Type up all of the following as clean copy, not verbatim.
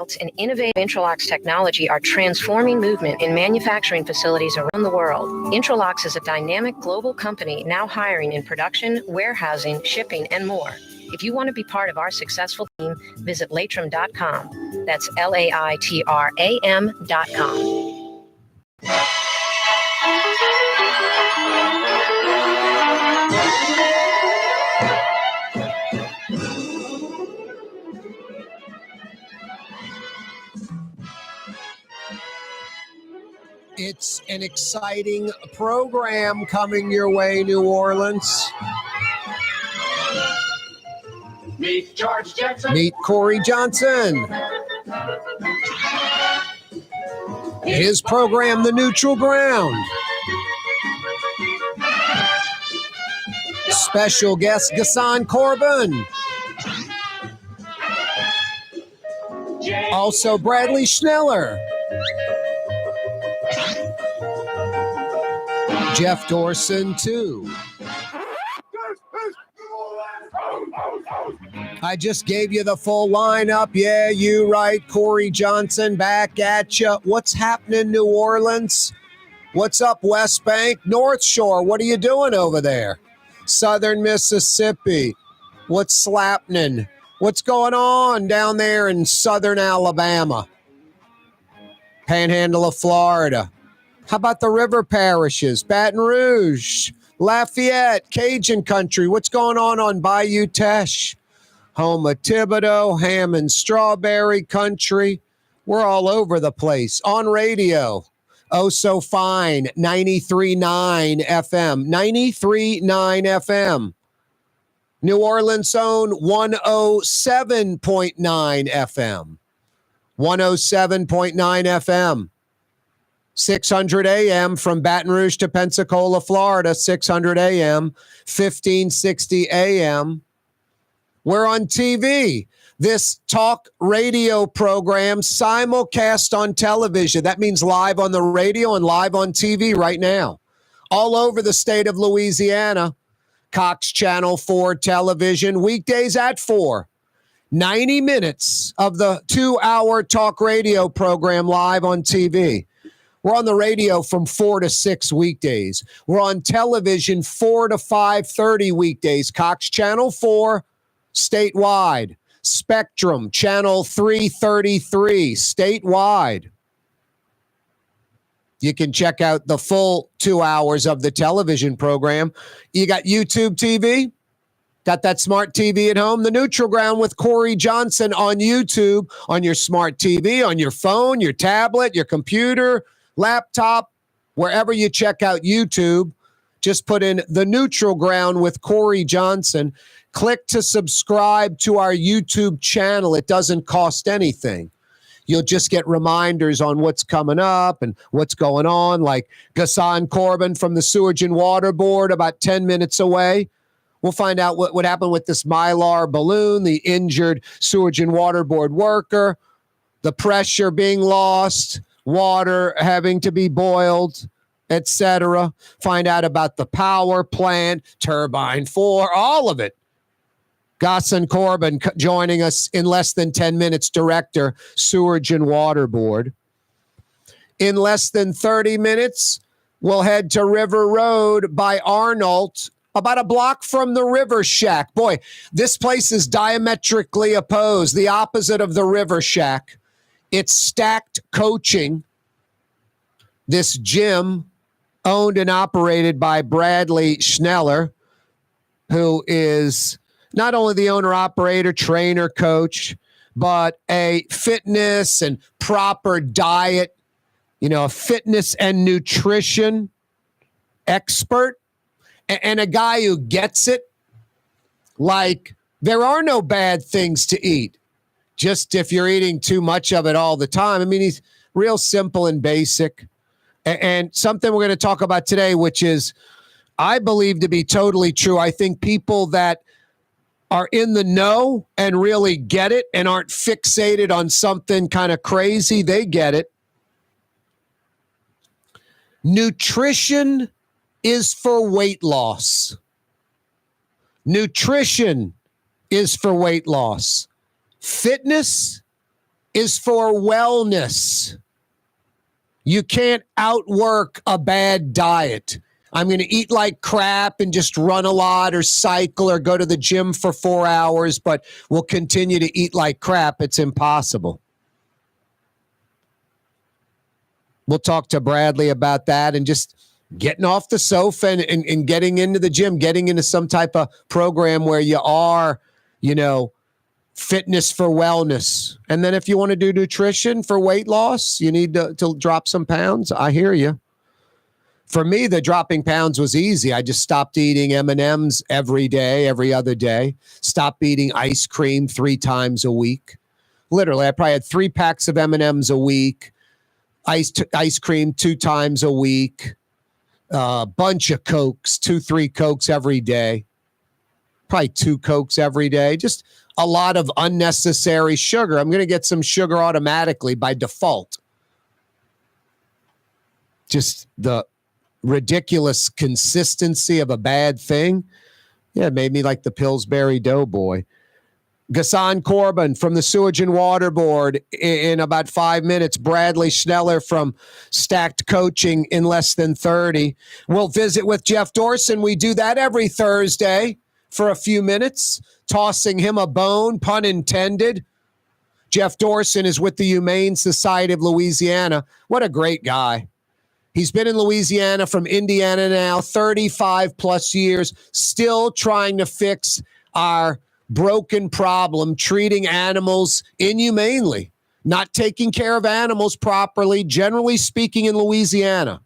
and innovative Intralox technology are transforming movement in manufacturing facilities around the world. Intralox is a dynamic global company now hiring in production, warehousing, shipping, and more. If you want to be part of our successful team, visit Laitram.com. That's LAITRAM.com. It's an exciting program coming your way, New Orleans. Meet George Jetson. Meet Corey Johnson. His program, The Neutral Ground. Special guest, Ghassan Korban. Also, Bradley Schneller. Jeff Dorson, too. I just gave you the full lineup. Yeah, you right. Corey Johnson back at you. What's happening, New Orleans? What's up, West Bank? North Shore, what are you doing over there? Southern Mississippi, what's slappening? What's going on down there in southern Alabama? Panhandle of Florida. How about the river parishes? Baton Rouge, Lafayette, Cajun country. What's going on Bayou Teche? Home of Thibodeau, ham and strawberry country. We're all over the place. On radio, oh so fine, 93.9 FM. 93.9 FM. New Orleans' own 107.9 FM. 107.9 FM. 600 AM from Baton Rouge to Pensacola, Florida, 600 AM, 1560 AM. We're on TV. This talk radio program simulcast on television. That means live on the radio and live on TV right now. All over the state of Louisiana. Cox Channel 4 television, weekdays at 4. 90 minutes of the 2-hour talk radio program live on TV. We're on the radio from 4 to 6 weekdays. We're on television 4 to 5:30 weekdays. Cox Channel 4, statewide. Spectrum, Channel 333, statewide. You can check out the full 2 hours of the television program. You got YouTube TV? Got that smart TV at home? The Neutral Ground with Corey Johnson on YouTube, on your smart TV, on your phone, your tablet, your computer, laptop, wherever you check out YouTube. Just put in The Neutral Ground with Corey Johnson. Click to subscribe to our YouTube channel. It doesn't cost anything. You'll just get reminders on what's coming up and what's going on, like Ghassan Korban from the Sewerage and Water Board about 10 minutes away. We'll find out what happened with this Mylar balloon, the injured Sewerage and Water Board worker, the pressure being lost, water having to be boiled, etc. Find out about the power plant, Turbine 4, all of it. Ghassan Korban joining us in less than 10 minutes, Director, Sewerage and Water Board. In less than 30 minutes, we'll head to River Road by Arnold, about a block from the River Shack. Boy, this place is diametrically opposed, the opposite of the River Shack. It's Stacked Coaching. This gym, owned and operated by Bradley Schneller, who is not only the owner, operator, trainer, coach, but a fitness and proper diet, a fitness and nutrition expert, and a guy who gets it. Like, there are no bad things to eat, just if you're eating too much of it all the time. I mean, he's real simple and basic. And something we're going to talk about today, which is, I believe to be totally true. I think people that are in the know and really get it and aren't fixated on something kind of crazy, they get it. Nutrition is for weight loss. Nutrition is for weight loss. Fitness is for wellness. You can't outwork a bad diet. I'm going to eat like crap and just run a lot or cycle or go to the gym for 4 hours, but we'll continue to eat like crap. It's impossible. We'll talk to Bradley about that and just getting off the sofa and getting into the gym, getting into some type of program where you are, fitness for wellness. And then if you want to do nutrition for weight loss, you need to drop some pounds. I hear you. For me, the dropping pounds was easy. I just stopped eating M&Ms every day, every other day. Stopped eating ice cream 3 times a week. Literally, I probably had 3 packs of M&Ms a week. Ice cream 2 times a week. Bunch of Cokes, 2-3 Cokes every day. Probably 2 Cokes every day. Just a lot of unnecessary sugar. I'm going to get some sugar automatically by default. Just the ridiculous consistency of a bad thing. Yeah, it made me like the Pillsbury Doughboy. Ghassan Korban from the Sewage and Water Board in about 5 minutes. Bradley Schneller from Stacked Coaching in less than 30. We'll visit with Jeff Dorson. We do that every Thursday for a few minutes, tossing him a bone, pun intended. Jeff Dorson is with the Humane Society of Louisiana. What a great guy. He's been in Louisiana from Indiana now, 35 plus years, still trying to fix our broken problem, treating animals inhumanely, not taking care of animals properly, generally speaking, in Louisiana.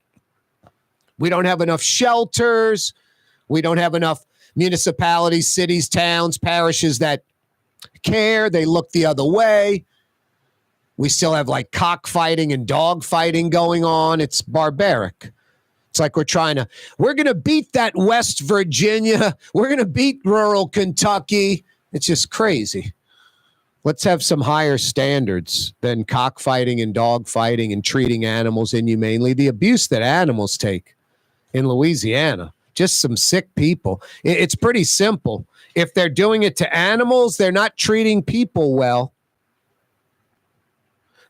We don't have enough shelters. We don't have enough municipalities, cities, towns, parishes that care. They look the other way. We still have like cockfighting and dog fighting going on. It's barbaric. It's like we're going to beat that West Virginia. We're going to beat rural Kentucky. It's just crazy. Let's have some higher standards than cockfighting and dog fighting and treating animals inhumanely. The abuse that animals take in Louisiana, just some sick people. It's pretty simple. If they're doing it to animals, they're not treating people well.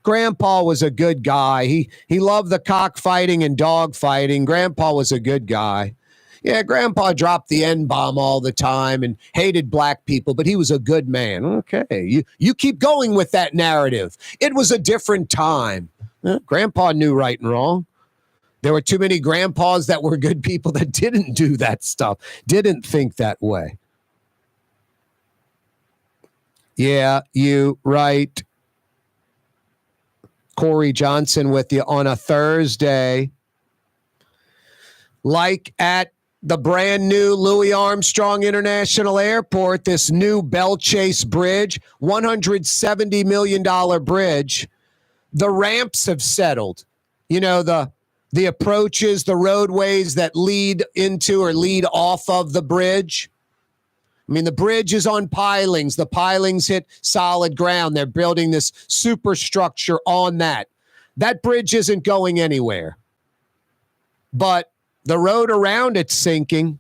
Grandpa was a good guy. He loved the cockfighting and dog fighting. Grandpa was a good guy. Yeah, Grandpa dropped the N-bomb all the time and hated black people, but he was a good man. Okay, you keep going with that narrative. It was a different time. Grandpa knew right and wrong. There were too many grandpas that were good people that didn't do that stuff, didn't think that way. Yeah, you right. Corey Johnson with you on a Thursday. Like at the brand new Louis Armstrong International Airport, this new Bell Chase Bridge, $170 million bridge. The ramps have settled. You know, the approaches, the roadways that lead into or lead off of the bridge. I mean, the bridge is on pilings. The pilings hit solid ground. They're building this superstructure on that. That bridge isn't going anywhere. But the road around it's sinking.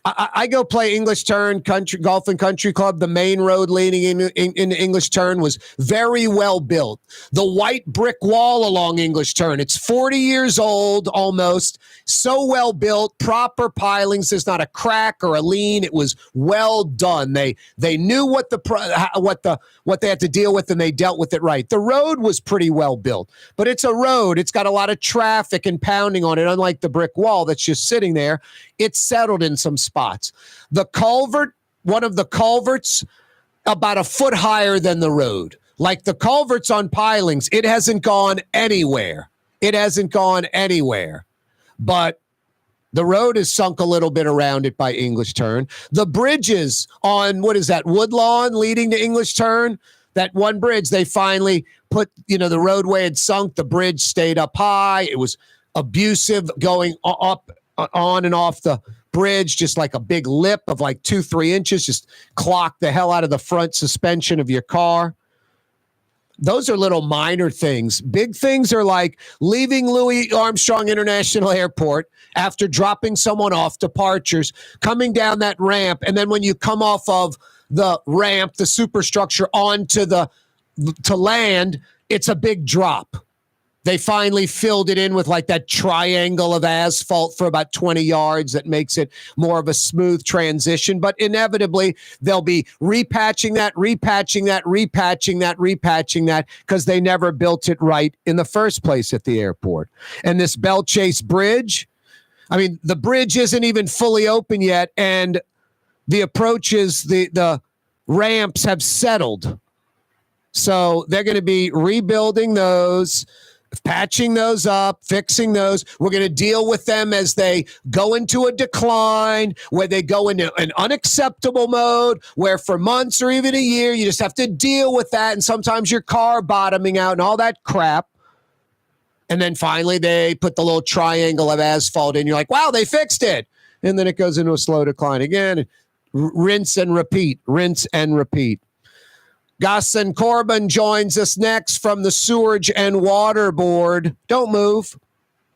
I go play English Turn Golf and Country Club. The main road leading into English Turn was very well built. The white brick wall along English Turn, it's 40 years old almost. So well built, proper pilings. There's not a crack or a lean. It was well done. They knew what they had to deal with, and they dealt with it right. The road was pretty well built, but it's a road. It's got a lot of traffic and pounding on it. Unlike the brick wall that's just sitting there, it's settled in some spots. The culvert, one of the culverts, about a foot higher than the road. Like the culverts on pilings, it hasn't gone anywhere. It hasn't gone anywhere. But the road is sunk a little bit around it by English Turn. The bridges on, what is that, Woodlawn leading to English Turn? That one bridge, they finally put, the roadway had sunk. The bridge stayed up high. It was abusive going up, on and off the bridge, just like a big lip of like 2-3 inches, just clocked the hell out of the front suspension of your car. Those are little minor things. Big things are like leaving Louis Armstrong International Airport after dropping someone off, departures, coming down that ramp, and then when you come off of the ramp, the superstructure onto the to land, it's a big drop. They finally filled it in with like that triangle of asphalt for about 20 yards that makes it more of a smooth transition. But inevitably, they'll be repatching that because they never built it right in the first place at the airport. And this Bell Chase Bridge, I mean, the bridge isn't even fully open yet, and the approaches, the ramps have settled. So they're going to be rebuilding those, patching those up, fixing those. We're going to deal with them as they go into a decline, where they go into an unacceptable mode, where for months or even a year, you just have to deal with that. And sometimes your car bottoming out and all that crap. And then finally they put the little triangle of asphalt in. You're like, wow, they fixed it. And then it goes into a slow decline again. Rinse and repeat, rinse and repeat. Ghassan Korban joins us next from the Sewerage and Water Board. Don't move.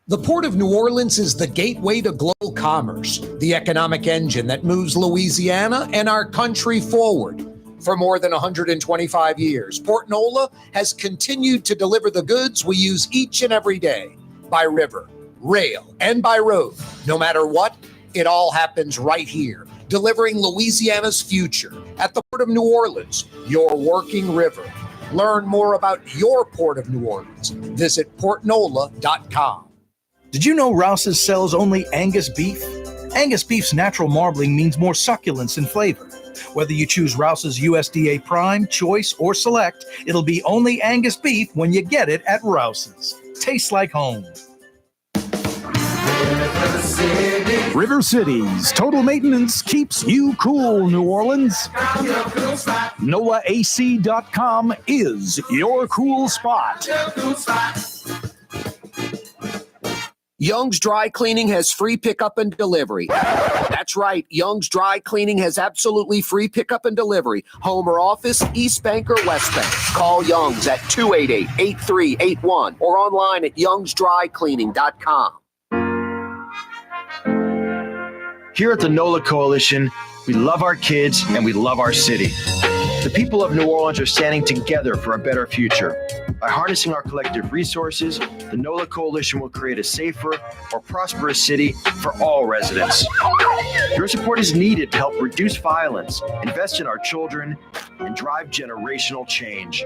The Port of New Orleans is the gateway to global commerce, the economic engine that moves Louisiana and our country forward. For more than 125 years, Port NOLA has continued to deliver the goods we use each and every day, by river, rail, and by road. No matter what, it all happens right here, delivering Louisiana's future at the Port of New Orleans, your working river. Learn more about your Port of New Orleans. Visit portnola.com. Did you know Rouse's sells only Angus beef? Angus beef's natural marbling means more succulence and flavor. Whether you choose Rouse's USDA Prime, Choice, or Select, it'll be only Angus beef when you get it at Rouse's. Tastes like home. River Cities Total Maintenance keeps you cool, New Orleans. NOLAAC.com is your cool spot. Young's Dry Cleaning has free pickup and delivery. That's right. Young's Dry Cleaning has absolutely free pickup and delivery. Home or office, East Bank or West Bank. Call Young's at 288-8381 or online at youngsdrycleaning.com. Here at the NOLA Coalition, we love our kids and we love our city. The people of New Orleans are standing together for a better future. By harnessing our collective resources, the NOLA Coalition will create a safer, more prosperous city for all residents. Your support is needed to help reduce violence, invest in our children, and drive generational change.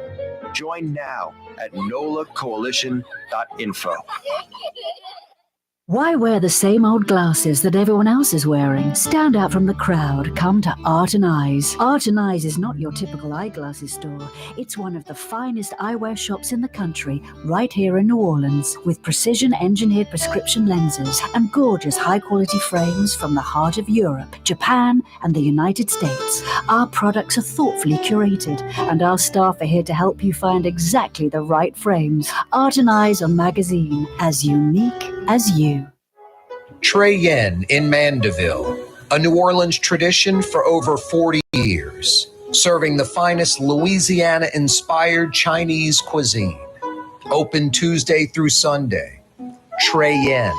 Join now at nolacoalition.info. Why wear the same old glasses that everyone else is wearing? Stand out from the crowd. Come to Art and Eyes. Art and Eyes is not your typical eyeglasses store. It's one of the finest eyewear shops in the country, right here in New Orleans, with precision-engineered prescription lenses and gorgeous high-quality frames from the heart of Europe, Japan, and the United States. Our products are thoughtfully curated, and our staff are here to help you find exactly the right frames. Art and Eyes on Magazine, as unique as you. Trey Yen in Mandeville, a New Orleans tradition for over 40 years, serving the finest Louisiana-inspired Chinese cuisine. Open Tuesday through Sunday. Trey Yen.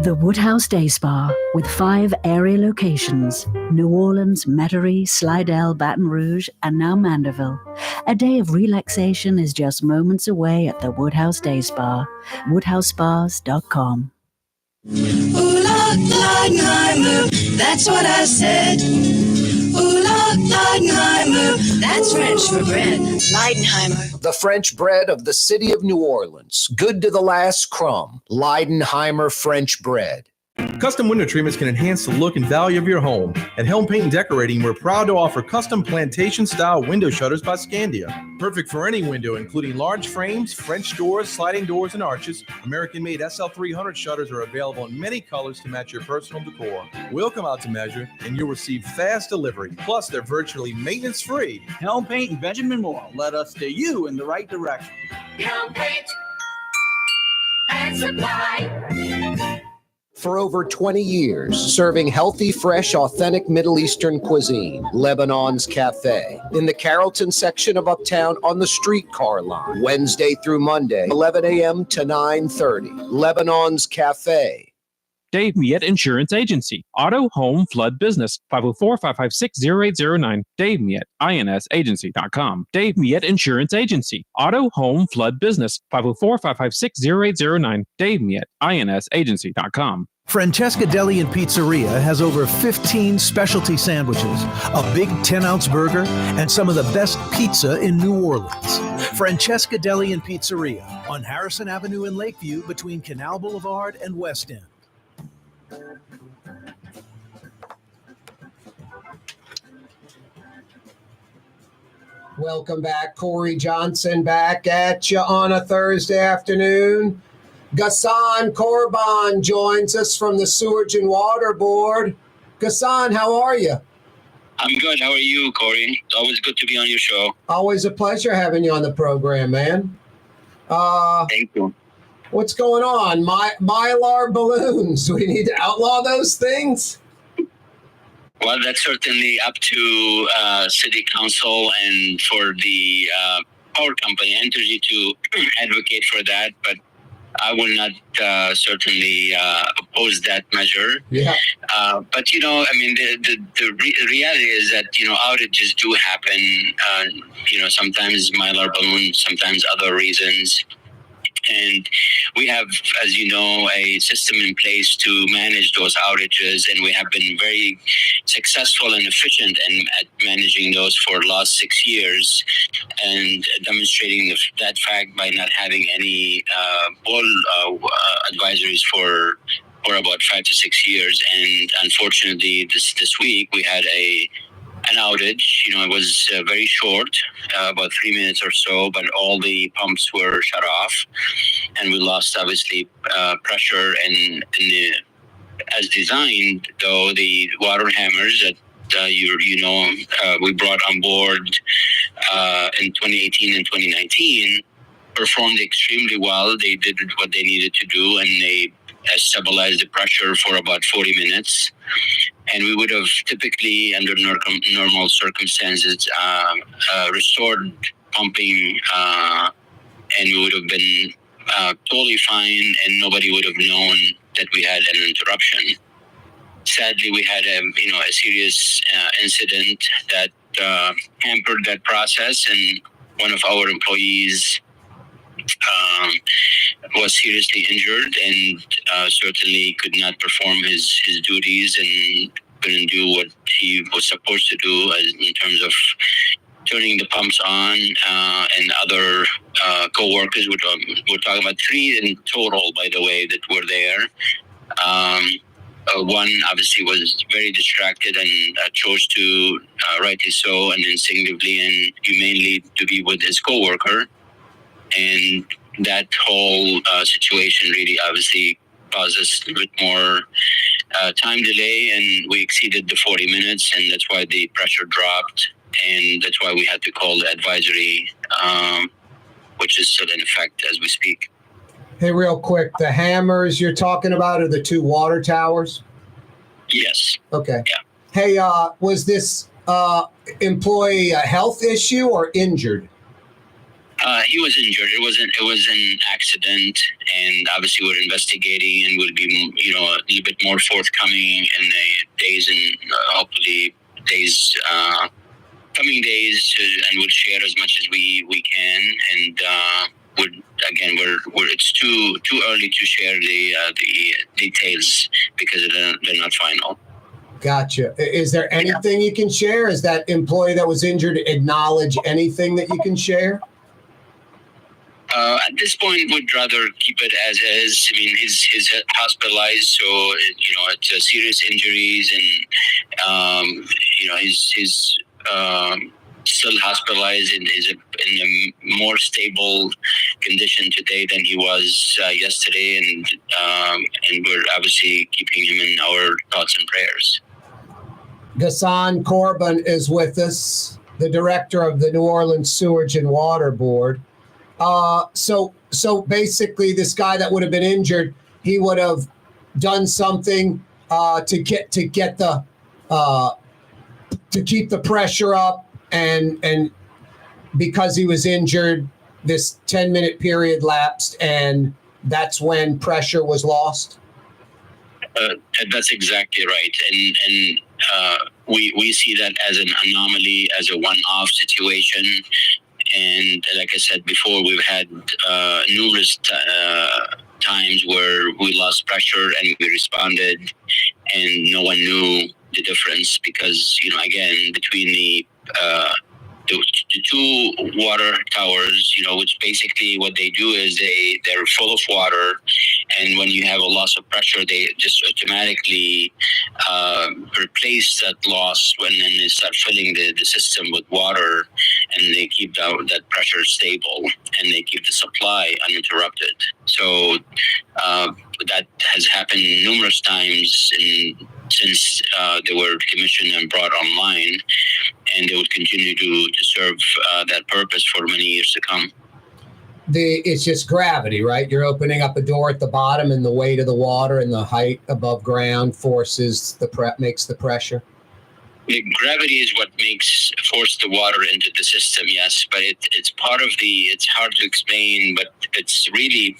The Woodhouse Day Spa, with 5 area locations: New Orleans, Metairie, Slidell, Baton Rouge, and now Mandeville. A day of relaxation is just moments away at the Woodhouse Day Spa. WoodhouseSpas.com. Ooh, Leidenheimer, that's what I said. Ooh, Leidenheimer, that's French for bread. Leidenheimer. The French bread of the city of New Orleans. Good to the last crumb. Leidenheimer French bread. Custom window treatments can enhance the look and value of your home. At Helm Paint and Decorating, we're proud to offer custom plantation-style window shutters by Scandia. Perfect for any window, including large frames, French doors, sliding doors, and arches. American-made SL300 shutters are available in many colors to match your personal decor. We'll come out to measure, and you'll receive fast delivery. Plus, they're virtually maintenance-free. Helm Paint and Benjamin Moore led us steer you in the right direction. Helm Paint and Supply. For over 20 years, serving healthy, fresh, authentic Middle Eastern cuisine, Lebanon's Cafe, in the Carrollton section of Uptown on the streetcar line, Wednesday through Monday, 11 a.m. to 9:30. Lebanon's Cafe.com. Dave Miet Insurance Agency. Auto, home, flood, business. 504-556-0809. Dave Miet, insagency.com. Dave Miet Insurance Agency. Auto, home, flood, business. 504-556-0809. Dave Miet, insagency.com. Francesca Deli and Pizzeria has over 15 specialty sandwiches, a big 10-ounce burger, and some of the best pizza in New Orleans. Francesca Deli and Pizzeria on Harrison Avenue in Lakeview between Canal Boulevard and West End. Welcome back. Corey Johnson back at you on a Thursday afternoon. Ghassan Korban joins us from the Sewerage and Water Board. Ghassan, how are you? I'm good. How are you, Corey? It's always good to be on your show. Always a pleasure having you on the program, man. Thank you. What's going on? Mylar balloons. We need to outlaw those things? Well, that's certainly up to City Council and for the power company, Entergy, to advocate for that. But I will not certainly oppose that measure. Yeah. But, you know, I mean, the reality is that, you know, outages do happen, you know, sometimes Mylar balloons, sometimes other reasons. And we have, as you know, a system in place to manage those outages, and we have been very successful and efficient at managing those for the last 6 years, and demonstrating that fact by not having any advisories for about 5 to 6 years. And unfortunately, this week we had an outage. You know, it was very short, about 3 minutes or so, but all the pumps were shut off, and we lost obviously pressure. And as designed, though, the water hammers that we brought on board in 2018 and 2019 performed extremely well. They did what they needed to do, and they stabilized the pressure for about 40 minutes. And we would have typically, under normal circumstances, restored pumping, and we would have been totally fine, and nobody would have known that we had an interruption. Sadly, we had a serious incident that hampered that process, and one of our employees was seriously injured and certainly could not perform his duties and couldn't do what he was supposed to do in terms of turning the pumps on, and other co-workers. We're talking about 3 in total, by the way, that were there. One obviously was very distracted and chose to, rightly so, and instinctively and humanely, to be with his co-worker. And that whole situation really obviously caused us a bit more time delay, and we exceeded the 40 minutes, and that's why the pressure dropped, and that's why we had to call the advisory, which is still in effect as we speak. Hey, real quick, the hammers you're talking about are the 2 water towers? Yes. Okay. Yeah. Hey, was this employee a health issue or injured? He was injured. It was an accident, and obviously we're investigating, and we'll be, a little bit more forthcoming in the days and hopefully coming days, and we'll share as much as we can. And it's too early to share the details because they're not final. Gotcha. Is there anything you can share? Is that employee that was injured acknowledge anything that you can share? At this point, we'd rather keep it as is. I mean, he's hospitalized, so it's serious injuries, and he's still hospitalized and is in a more stable condition today than he was yesterday, and we're obviously keeping him in our thoughts and prayers. Ghassan Korban is with us, the director of the New Orleans Sewerage and Water Board. So basically, this guy that would have been injured, he would have done something to keep the pressure up, and because he was injured, this 10-minute period lapsed, and that's when pressure was lost. That's exactly right, and we see that as an anomaly, as a one-off situation. And like I said before, we've had numerous times where we lost pressure and we responded, and no one knew the difference because, again, between the two water towers, which basically what they do is they're full of water, and when you have a loss of pressure, they just automatically replace that loss when then they start filling the system with water, and they keep that pressure stable, and they keep the supply uninterrupted. So that has happened numerous times since they were commissioned and brought online, and they would continue to serve that purpose for many years to come. It's just gravity, right? You're opening up a door at the bottom, and the weight of the water and the height above ground makes the pressure. The gravity is what force the water into the system, yes, but it's part of it's hard to explain, but it's really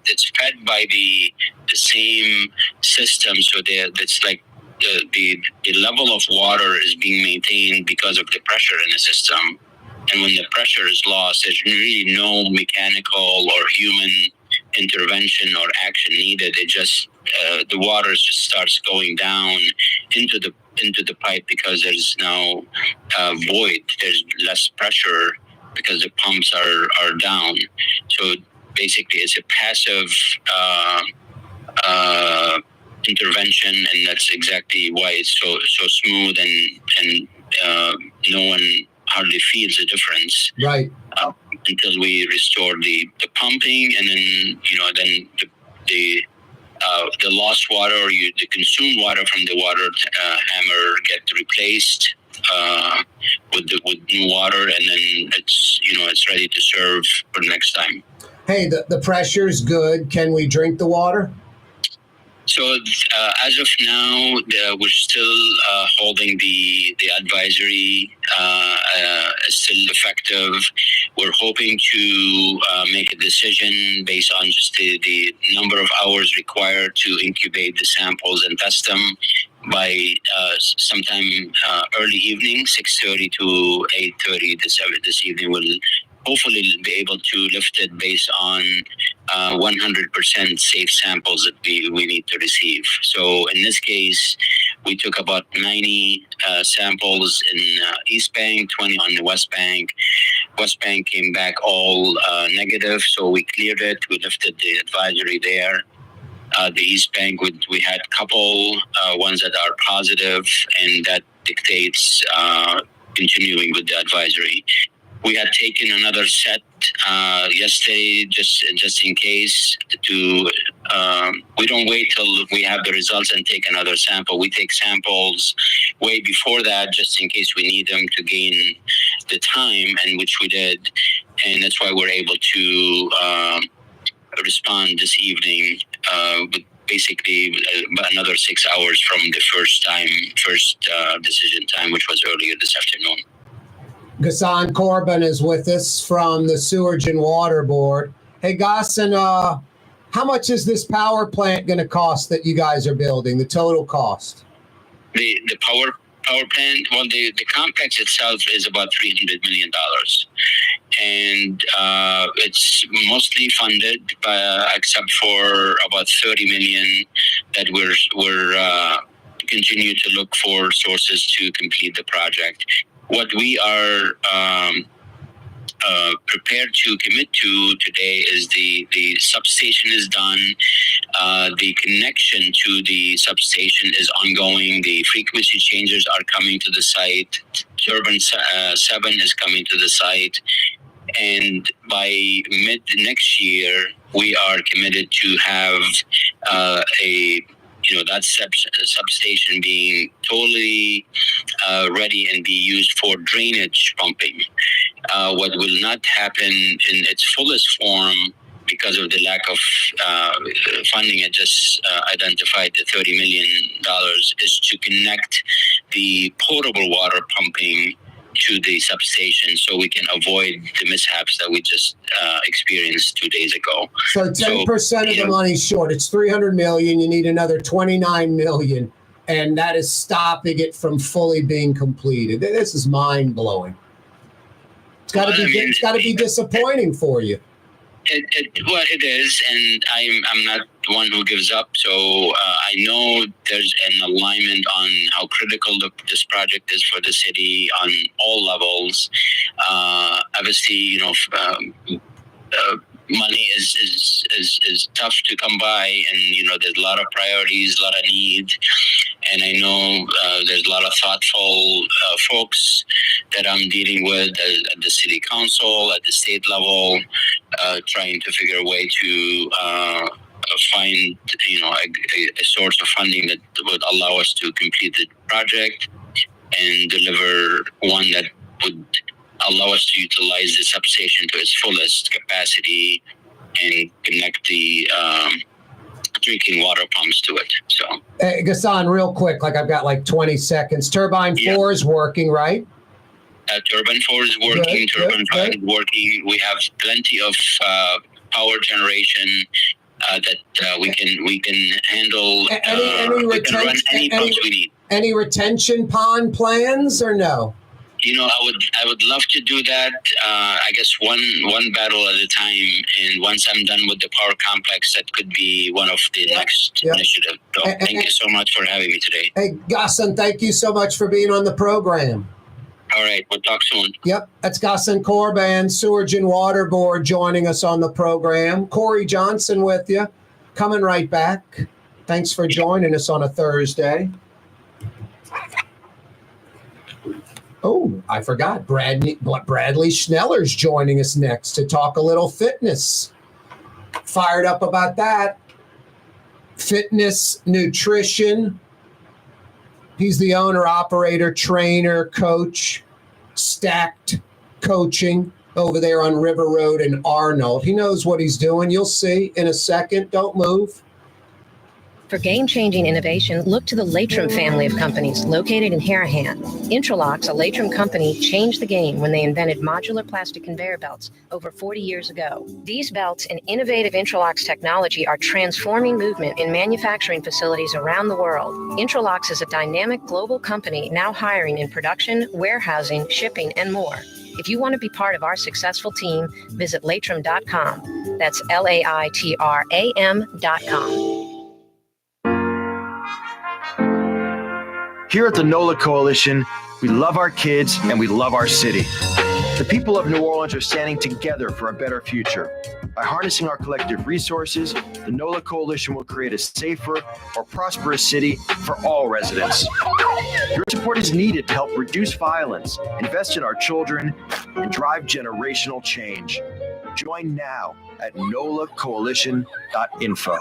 it's fed by the same system, so it's like the level of water is being maintained because of the pressure in the system. And when the pressure is lost, there's really no mechanical or human intervention or action needed. It just the water just starts going down into the pipe because there's now void. There's less pressure because the pumps are down. So basically, it's a passive intervention, and that's exactly why it's so smooth and no one hardly feels the difference. Right. Until we restore the pumping, and then the lost water or the consumed water from the water hammer get replaced with new water, and then it's ready to serve for the next time. Hey, the pressure's good. Can we drink the water? So as of now, we're still holding the advisory is still effective. We're hoping to make a decision based on just the number of hours required to incubate the samples and test them by sometime early evening, 6:30 to 8:30 this evening. We'll hopefully be able to lift it based on 100% safe samples that we need to receive. So in this case, we took about 90 samples in East Bank, 20 on the West Bank. West Bank came back all negative, so we cleared it. We lifted the advisory there. The East Bank, we had a couple ones that are positive, and that dictates continuing with the advisory. We had taken another set yesterday, just in case. We don't wait till we have the results and take another sample. We take samples way before that, just in case we need them to gain the time, and which we did, and that's why we're able to respond this evening with basically another 6 hours from the first decision time, which was earlier this afternoon. Ghassan Korban is with us from the Sewerage and Water Board. Hey, Ghassan, how much is this power plant going to cost that you guys are building, the total cost? The power plant, well, the complex itself is about $300 million. And it's mostly funded, except for about $30 million that we're continue to look for sources to complete the project. What we are prepared to commit to today is the substation is done. The connection to the substation is ongoing. The frequency changers are coming to the site. Turbine 7 is coming to the site. And by mid next year, we are committed to have that substation being totally ready and be used for drainage pumping. What will not happen in its fullest form because of the lack of funding, I just identified the $30 million, is to connect the potable water pumping to the substation so we can avoid the mishaps that we just experienced 2 days ago. So 10% of the money's short. It's $300 million. You need another $29 million, and that is stopping it from fully being completed. This is mind blowing. It's got to be disappointing for you. It is, and I'm not one who gives up. So I know there's an alignment on how critical this project is for the city on all levels. Obviously, money is tough to come by, and there's a lot of priorities, a lot of needs, and I know there's a lot of thoughtful folks that I'm dealing with at the city council, at the state level, trying to figure a way to find a source of funding that would allow us to complete the project and deliver one that would allow us to utilize the substation to its fullest capacity and connect the drinking water pumps to it. So, hey, Ghassan, real quick, I've got 20 seconds. Turbine 4 is working, right? Turbine 4 is working. Turbine 5 is working. We have plenty of power generation that we can handle. We can run any pumps we need. Any retention pond plans or no? I would love to do that. I guess one battle at a time, and once I'm done with the power complex, that could be one of the next initiatives. So thank you so much for having me today. Hey, Ghassan, thank you so much for being on the program. All right, we'll talk soon. Yep, that's Ghassan Korban, Sewerage and Water Board, joining us on the program. Corey Johnson with you, coming right back. Thanks for joining us on a Thursday. Oh, I forgot. Bradley Schneller's joining us next to talk a little fitness. Fired up about that. Fitness, nutrition. He's the owner, operator, trainer, coach, Stacked Coaching over there on River Road in Arnold. He knows what he's doing. You'll see in a second. Don't move. For game-changing innovation, look to the Latrim family of companies located in Harahan. Intralox, a Latrim company, changed the game when they invented modular plastic conveyor belts over 40 years ago. These belts and innovative Intralox technology are transforming movement in manufacturing facilities around the world. Intralox is a dynamic global company now hiring in production, warehousing, shipping, and more. If you want to be part of our successful team, visit Latrim.com. That's LAITRAM.com. Here at the NOLA Coalition, we love our kids and we love our city. The people of New Orleans are standing together for a better future. By harnessing our collective resources, the NOLA Coalition will create a safer, more prosperous city for all residents. Your support is needed to help reduce violence, invest in our children, and drive generational change. Join now at nolacoalition.info.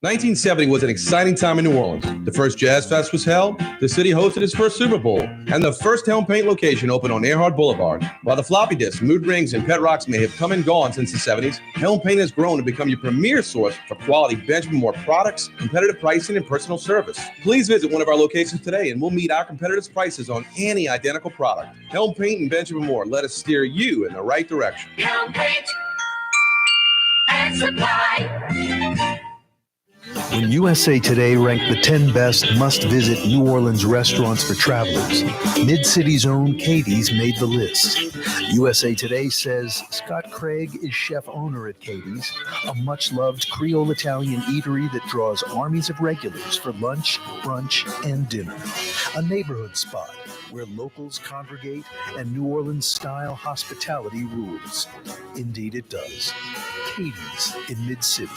1970 was an exciting time in New Orleans. The first Jazz Fest was held, the city hosted its first Super Bowl, and the first Helm Paint location opened on Earhart Boulevard. While the floppy disks, mood rings, and pet rocks may have come and gone since the 70s, Helm Paint has grown to become your premier source for quality Benjamin Moore products, competitive pricing, and personal service. Please visit one of our locations today and we'll meet our competitors' prices on any identical product. Helm Paint and Benjamin Moore, let us steer you in the right direction. Helm Paint and Supply. When USA Today ranked the 10 best must-visit New Orleans restaurants for travelers, Mid-City's own Katie's made the list. USA Today says Scott Craig is chef-owner at Katie's, a much-loved Creole Italian eatery that draws armies of regulars for lunch, brunch, and dinner. A neighborhood spot where locals congregate and New Orleans-style hospitality rules. Indeed it does. Katie's in Mid-City.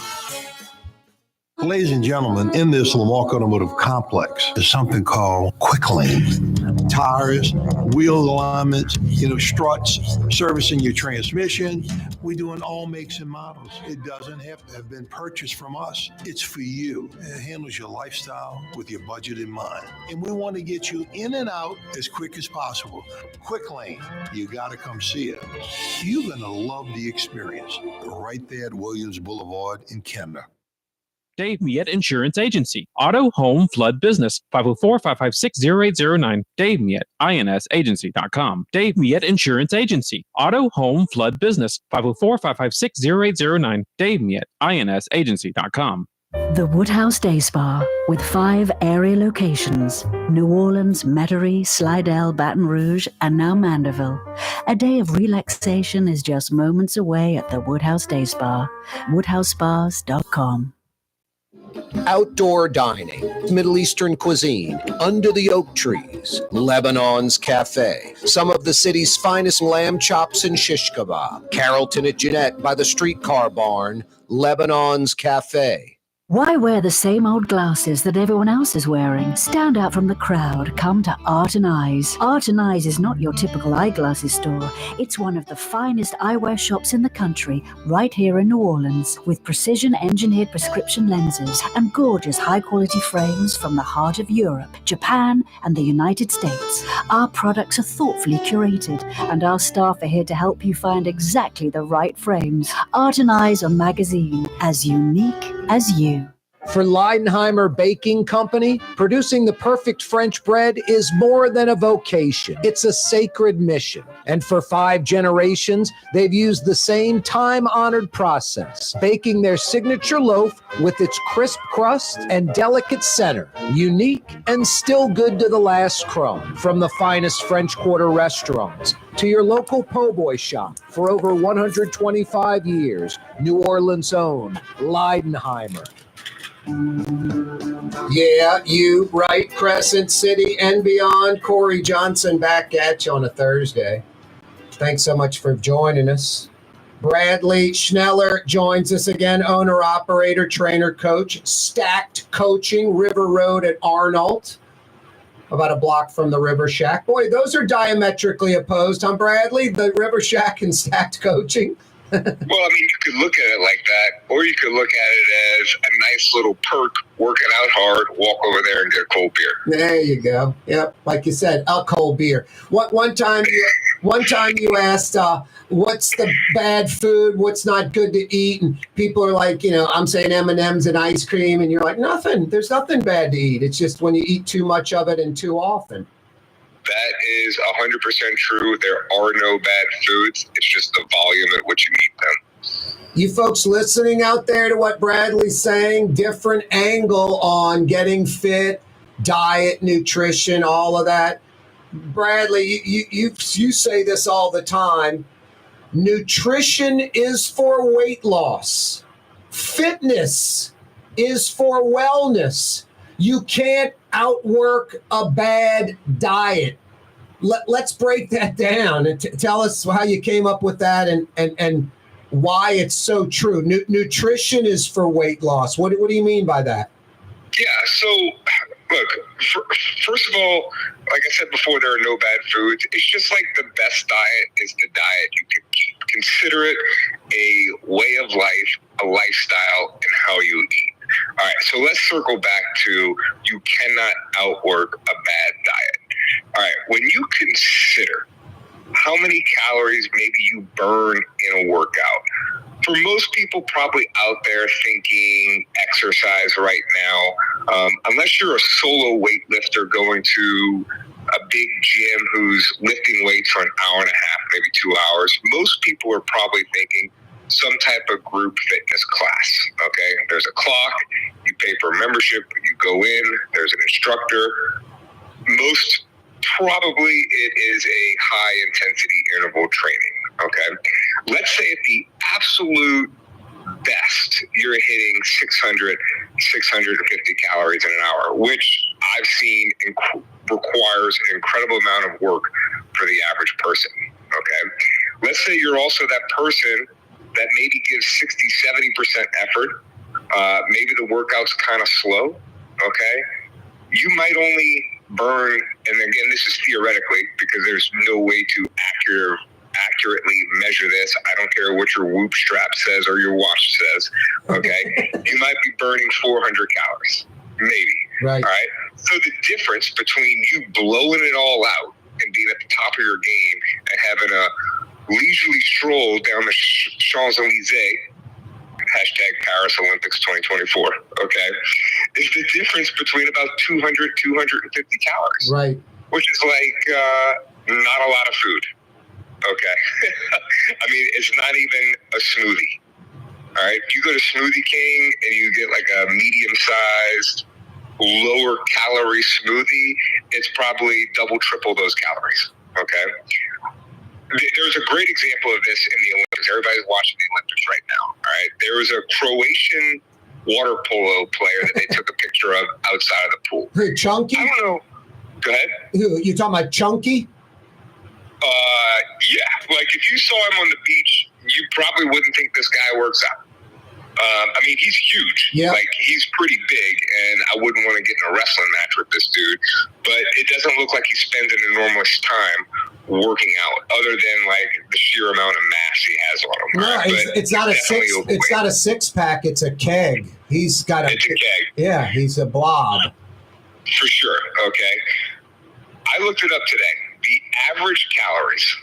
Ladies and gentlemen, in this Lamarck Automotive Complex is something called Quick Lane. Tires, wheel alignments, struts, servicing your transmission. We're doing all makes and models. It doesn't have to have been purchased from us. It's for you. It handles your lifestyle with your budget in mind. And we want to get you in and out as quick as possible. Quick Lane, you got to come see it. You're going to love the experience. Right there at Williams Boulevard in Kemner. Dave Miette Insurance Agency. Auto, home, flood, business. 504-556-0809. Dave Miette, insagency.com. Dave Miette Insurance Agency. Auto, home, flood, business. 504-556-0809. Dave Miette, insagency.com. The Woodhouse Day Spa, with 5 area locations: New Orleans, Metairie, Slidell, Baton Rouge, and now Mandeville. A day of relaxation is just moments away at the Woodhouse Day Spa. WoodhouseSpas.com. Outdoor dining, Middle Eastern cuisine, under the oak trees, Lebanon's Cafe, some of the city's finest lamb chops and shish kebab, Carrollton at Jeanette by the streetcar barn, Lebanon's Cafe. Why wear the same old glasses that everyone else is wearing? Stand out from the crowd. Come to Art and Eyes. Art and Eyes is not your typical eyeglasses store. It's one of the finest eyewear shops in the country, right here in New Orleans, with precision-engineered prescription lenses and gorgeous high-quality frames from the heart of Europe, Japan, and the United States. Our products are thoughtfully curated, and our staff are here to help you find exactly the right frames. Art and Eyes on magazine, as unique as you. For Leidenheimer Baking Company, producing the perfect French bread is more than a vocation. It's a sacred mission. And for 5 generations, they've used the same time-honored process, baking their signature loaf with its crisp crust and delicate center, unique and still good to the last crumb. From the finest French Quarter restaurants to your local po' boy shop, for over 125 years, New Orleans' own Leidenheimer. Yeah, you, right, Crescent City and beyond. Corey Johnson back at you on a Thursday. Thanks so much for joining us. Bradley Schneller joins us again, owner, operator, trainer, coach, Stacked Coaching, River Road at Arnold, about a block from the River Shack. Boy, those are diametrically opposed, huh, Bradley? The River Shack and Stacked Coaching. Well, I mean, you could look at it like that, or you could look at it as a nice little perk, working out hard, walk over there and get a cold beer. There you go. Yep, like you said, a cold beer. One time you asked, what's the bad food, what's not good to eat, and people are like, I'm saying M&Ms and ice cream, and you're like, nothing. There's nothing bad to eat. It's just when you eat too much of it and too often. That is 100% true. There are no bad foods. It's just the volume at which you eat them. You folks listening out there to what Bradley's saying, different angle on getting fit, diet, nutrition, all of that. Bradley, you say this all the time. Nutrition is for weight loss. Fitness is for wellness. You can't outwork a bad diet. Let's break that down and tell us how you came up with that and why it's so true. Nutrition is for weight loss. What do you mean by that? Yeah, so look, first of all, like I said before, there are no bad foods. It's just like the best diet is the diet you can keep. Consider it a way of life, a lifestyle, and how you eat. All right, so let's circle back to you cannot outwork a bad diet. All right, when you consider how many calories maybe you burn in a workout, for most people probably out there thinking exercise right now, unless you're a solo weightlifter going to a big gym who's lifting weights for an hour and a half, maybe 2 hours, most people are probably thinking some type of group fitness class. Okay, there's a clock, you pay for a membership, you go in, there's an instructor. Most probably it is a high intensity interval training. Okay, let's say at the absolute best, you're hitting 600, 650 calories in an hour, which I've seen requires an incredible amount of work for the average person. Okay, let's say you're also that person that maybe gives 60, 70% effort. Maybe the workout's kind of slow, okay? You might only burn, and again, this is theoretically because there's no way to accurately measure this. I don't care what your Whoop strap says or your watch says, okay? You might be burning 400 calories, maybe, right? All right? So the difference between you blowing it all out and being at the top of your game and having a leisurely stroll down the Champs-Elysees, Paris Olympics 2024, okay, is the difference between about 200, 250 calories. Right. Which is like not a lot of food, okay? I mean, it's not even a smoothie, all right? You go to Smoothie King and you get like a medium-sized, lower calorie smoothie, it's probably double, triple those calories, okay? There's a great example of this in the Olympics. Everybody's watching the Olympics right now, all right? There was a Croatian water polo player that they took a picture of outside of the pool. Hey, Chunky? I don't know. Go ahead. Who, you talking about Chunky? Yeah. Like, if you saw him on the beach, you probably wouldn't think this guy works out. I mean, he's huge. Yeah. Like, he's pretty big, and I wouldn't want to get in a wrestling match with this dude. But it doesn't look like he spends an enormous time working out, other than like the sheer amount of mass he has on him. No, Right? it's not a six. It's not a 6-pack. It's a keg. He's got a. It's a keg. Yeah, he's a blob. For sure. Okay. I looked it up today. The average calories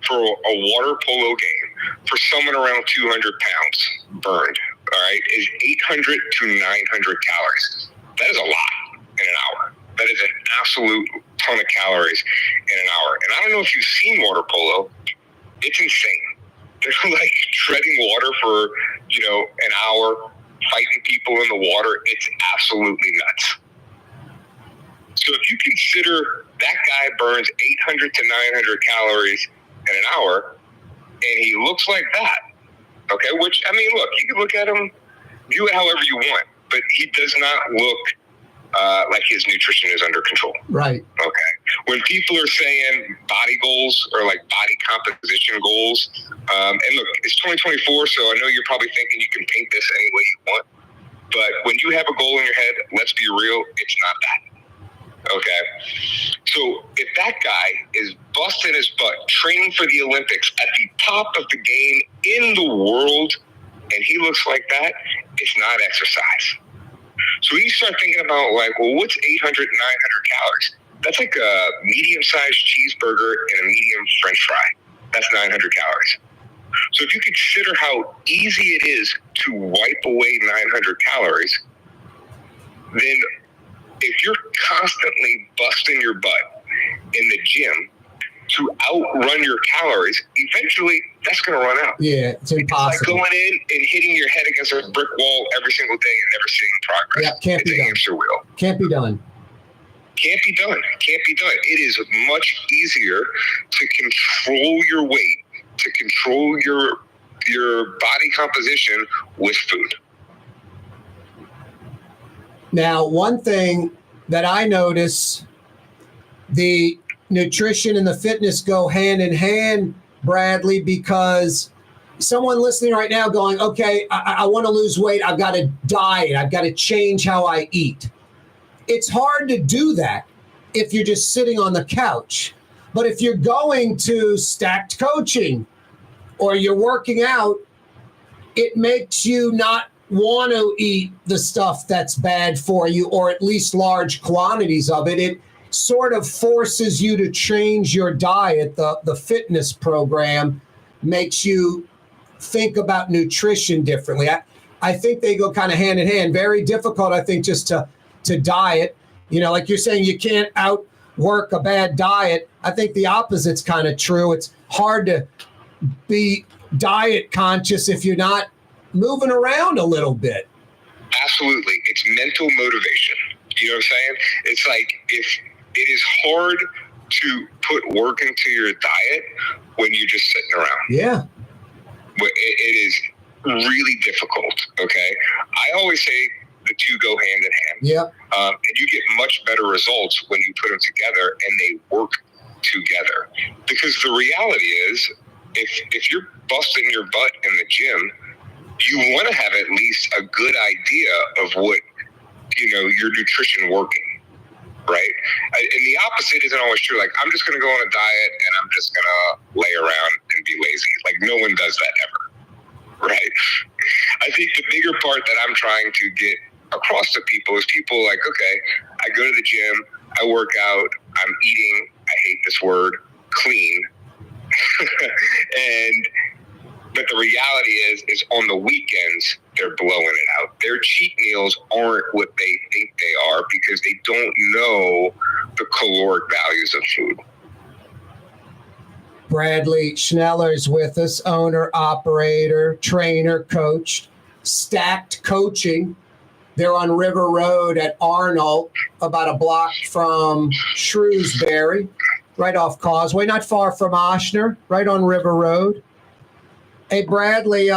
for a water polo game for someone around 200 pounds burned, all right, is 800 to 900 calories. That is a lot in an hour. That is an absolute ton of calories in an hour. And I don't know if you've seen water polo. It's insane. They're like treading water for, an hour, fighting people in the water. It's absolutely nuts. So if you consider that guy burns 800 to 900 calories in an hour, and he looks like that, okay, which, I mean, look, you can look at him, view it however you want, but he does not look like his nutrition is under control. Right. Okay. When people are saying body goals or like body composition goals, and look, it's 2024, so I know you're probably thinking you can paint this any way you want, but when you have a goal in your head, let's be real, it's not that. Okay. So if that guy is busting his butt, training for the Olympics at the top of the game in the world, and he looks like that, it's not exercise. So you start thinking about like, well, what's 800, 900 calories? That's like a medium-sized cheeseburger and a medium French fry. That's 900 calories. So if you consider how easy it is to wipe away 900 calories, then if you're constantly busting your butt in the gym to outrun your calories, eventually that's going to run out. Yeah, it's impossible. It's like going in and hitting your head against a brick wall every single day and never seeing progress. Yeah, can't it's be a done. hamster wheel. Can't be done. Can't be done. Can't be done. It is much easier to control your weight, to control your body composition with food. Now, one thing that I notice, the nutrition and the fitness go hand in hand, Bradley, because someone listening right now going, okay, I want to lose weight. I've got to diet. I've got to change how I eat. It's hard to do that if you're just sitting on the couch. But if you're going to stacked coaching or you're working out, it makes you not want to eat the stuff that's bad for you, or at least large quantities of it. It sort of forces you to change your diet. The fitness program makes you think about nutrition differently. I think they go kind of hand in hand. Very difficult, I think, just to diet. Like you're saying, you can't outwork a bad diet. I think the opposite's kind of true. It's hard to be diet conscious if you're not moving around a little bit. Absolutely. It's mental motivation. You know what I'm saying? It's like, if it is hard to put work into your diet when you're just sitting around. Yeah. But it is really difficult. Okay. I always say the two go hand in hand. Yeah. And you get much better results when you put them together and they work together. Because the reality is, if you're busting your butt in the gym, you want to have at least a good idea of what, your nutrition working, right? And the opposite isn't always true. Like, I'm just going to go on a diet and I'm just going to lay around and be lazy. Like, no one does that ever, right? I think the bigger part that I'm trying to get across to people is people like, okay, I go to the gym, I work out, I'm eating, I hate this word, clean. And But the reality is on the weekends, they're blowing it out. Their cheat meals aren't what they think they are because they don't know the caloric values of food. Bradley Schneller's with us, owner, operator, trainer, coach, Stacked Coaching. They're on River Road at Arnold, about a block from Shrewsbury, right off Causeway, not far from Oshner, right on River Road. Hey, Bradley,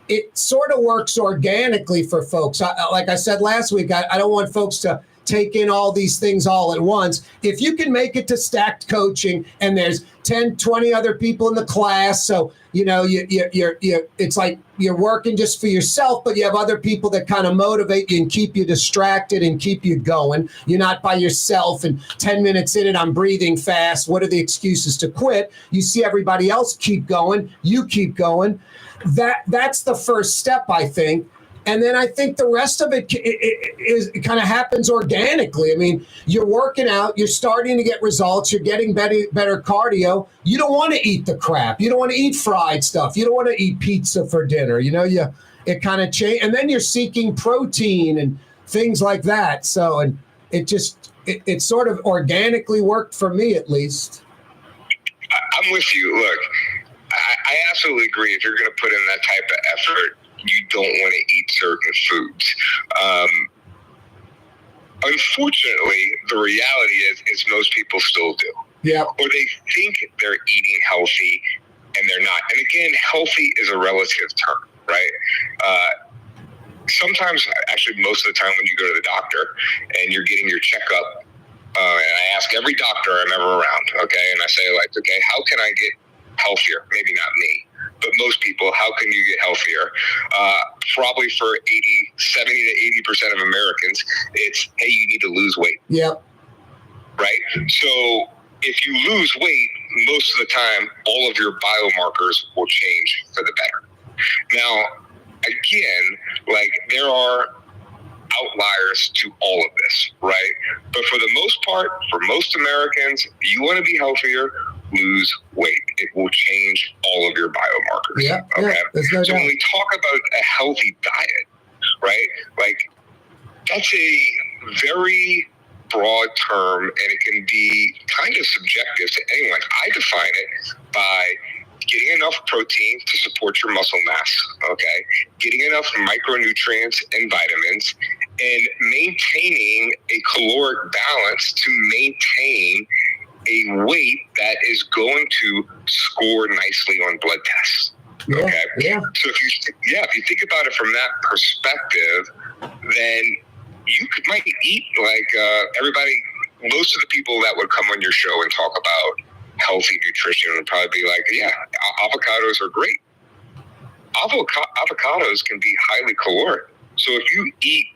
it sort of works organically for folks. Like I said last week, I don't want folks to take in all these things all at once. If you can make it to Stacked Coaching and there's 10, 20 other people in the class, so you're it's like you're working just for yourself, but you have other people that kind of motivate you and keep you distracted and keep you going. You're not by yourself and 10 minutes in and I'm breathing fast. What are the excuses to quit? You see everybody else keep going. You keep going. That's the first step, I think. And then I think the rest of it kind of happens organically. I mean, you're working out, you're starting to get results, you're getting better cardio. You don't want to eat the crap. You don't want to eat fried stuff. You don't want to eat pizza for dinner. It kind of change. And then you're seeking protein and things like that. So, and it sort of organically worked for me, at least. I'm with you. Look, I absolutely agree. If you're going to put in that type of effort, you don't want to eat certain foods. Unfortunately, the reality is most people still do. Yeah. Or they think they're eating healthy and they're not. And again, healthy is a relative term, right? Sometimes, actually most of the time when you go to the doctor and you're getting your checkup, and I ask every doctor I'm ever around, okay? And I say okay, how can I get healthier? Maybe not me, but most people, how can you get healthier? Probably for 70 to 80% of Americans, it's, hey, you need to lose weight. Yep. Right? So if you lose weight, most of the time, all of your biomarkers will change for the better. Now, again, there are outliers to all of this, right? But for the most part, for most Americans, you want to be healthier, lose weight. It will change all of your biomarkers. Yeah, okay. No so when we talk about a healthy diet, right? That's a very broad term, and it can be kind of subjective to anyone. I define it by getting enough protein to support your muscle mass, okay? Getting enough micronutrients and vitamins, and maintaining a caloric balance to maintain a weight that is going to score nicely on blood tests. Okay. Yeah. So if you think about it from that perspective, then you might eat everybody. Most of the people that would come on your show and talk about healthy nutrition would probably be like, yeah, avocados are great. Avocados can be highly caloric. So if you eat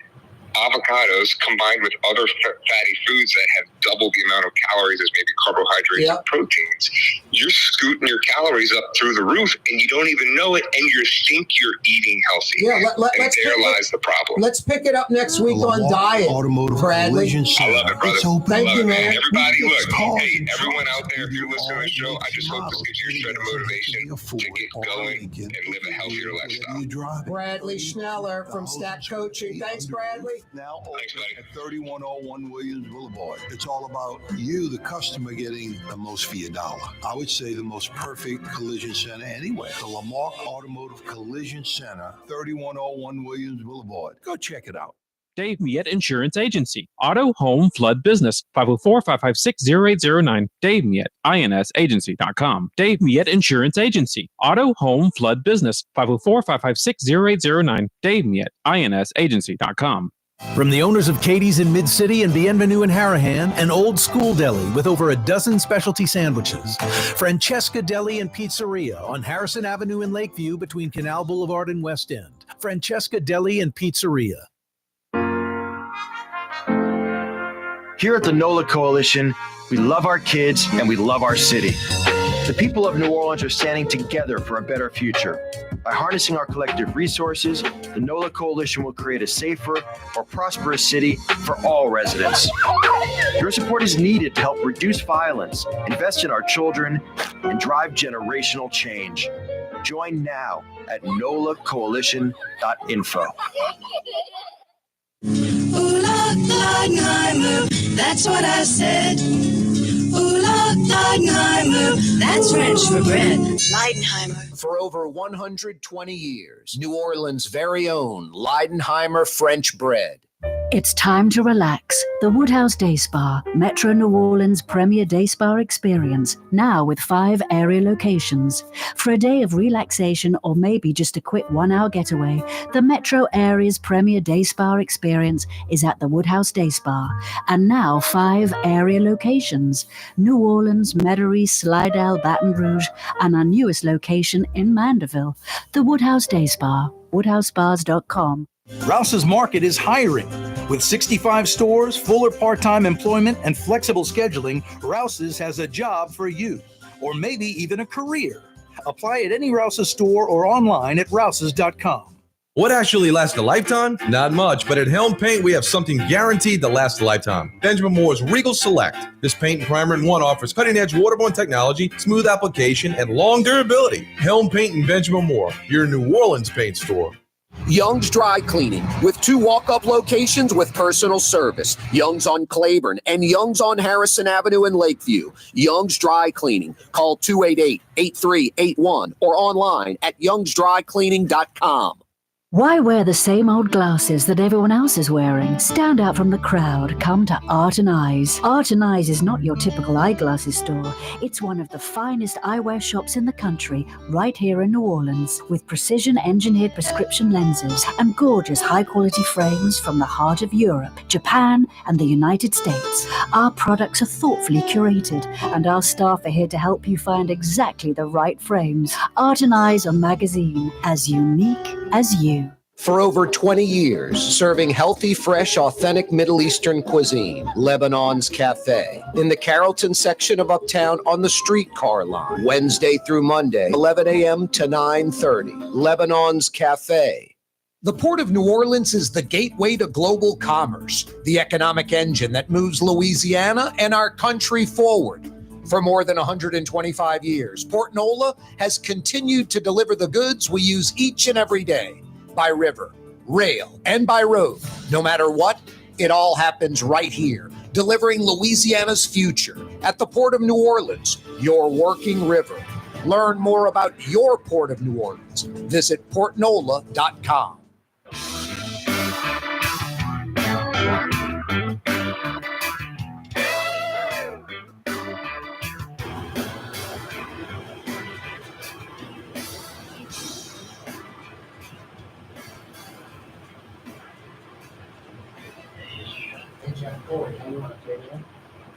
avocados combined with other fatty foods that have double the amount of calories as maybe carbohydrates and proteins, you're scooting your calories up through the roof and you don't even know it, and you think you're eating healthy. Yeah, there lies the problem. Let's pick it up next week on diet, Bradley. I love it, brother. Thank you, man. Everybody, look, hey, everyone out there, if you're listening to the show, I just hope this gives you a shred of motivation to get going and live a healthier lifestyle. Bradley Schneller from Stack Coaching. Thanks, Bradley. Now open at 3101 Williams Boulevard. It's all about you, the customer, getting the most for your dollar. I would say the most perfect collision center anyway. The Lamarck Automotive Collision Center, 3101 Williams Boulevard. Go check it out. Dave Miette Insurance Agency. Auto, home, flood, business. 504-556-0809. Dave Miette, INSagency.com. Dave Miette Insurance Agency. Auto, home, flood, business. 504-556-0809. Dave Miette, INSagency.com. From the owners of Katie's in Mid-City and Bienvenue in Harahan, an old school deli with over a dozen specialty sandwiches. Francesca Deli and Pizzeria on Harrison Avenue in Lakeview between Canal Boulevard and West End. Francesca Deli and Pizzeria. Here at the NOLA Coalition, we love our kids and we love our city. The people of New Orleans are standing together for a better future. By harnessing our collective resources, the NOLA Coalition will create a safer, more prosperous city for all residents. Your support is needed to help reduce violence, invest in our children, and drive generational change. Join now at nolacoalition.info. Ooh, Leidenheimer, that's what I said. Ooh, Leidenheimer, that's French for bread. Leidenheimer. For over 120 years, New Orleans' very own Leidenheimer French bread. It's time to relax. The Woodhouse Day Spa, Metro New Orleans' premier day spa experience, now with 5 area locations. For a day of relaxation or maybe just a quick 1-hour getaway, the Metro area's premier day spa experience is at the Woodhouse Day Spa. And now 5 area locations: New Orleans, Metairie, Slidell, Baton Rouge, and our newest location in Mandeville. The Woodhouse Day Spa, woodhousespas.com. Rouse's Market is hiring. With 65 stores, full or part-time employment, and flexible scheduling, Rouse's has a job for you, or maybe even a career. Apply at any Rouse's store or online at rouses.com. What actually lasts a lifetime? Not much, but at Helm Paint, we have something guaranteed to last a lifetime. Benjamin Moore's Regal Select. This paint and primer in one offers cutting-edge waterborne technology, smooth application, and long durability. Helm Paint and Benjamin Moore, your New Orleans paint store. Young's Dry Cleaning, with 2 walk-up locations with personal service. Young's on Claiborne and Young's on Harrison Avenue in Lakeview. Young's Dry Cleaning. Call 288-8381 or online at youngsdrycleaning.com. Why wear the same old glasses that everyone else is wearing? Stand out from the crowd. Come to Art and Eyes. Art and Eyes is not your typical eyeglasses store. It's one of the finest eyewear shops in the country, right here in New Orleans, with precision-engineered prescription lenses and gorgeous high-quality frames from the heart of Europe, Japan, and the United States. Our products are thoughtfully curated, and our staff are here to help you find exactly the right frames. Art and Eyes, a magazine as unique as you. For over 20 years, serving healthy, fresh, authentic Middle Eastern cuisine, Lebanon's Cafe, in the Carrollton section of Uptown on the streetcar line, Wednesday through Monday, 11 a.m. to 9:30. Lebanon's Cafe. The Port of New Orleans is the gateway to global commerce, the economic engine that moves Louisiana and our country forward. For more than 125 years, Port NOLA has continued to deliver the goods we use each and every day. By river, rail, and by road. No matter what, it all happens right here, delivering Louisiana's future at the Port of New Orleans, your working river. Learn more about your Port of New Orleans. Visit portnola.com.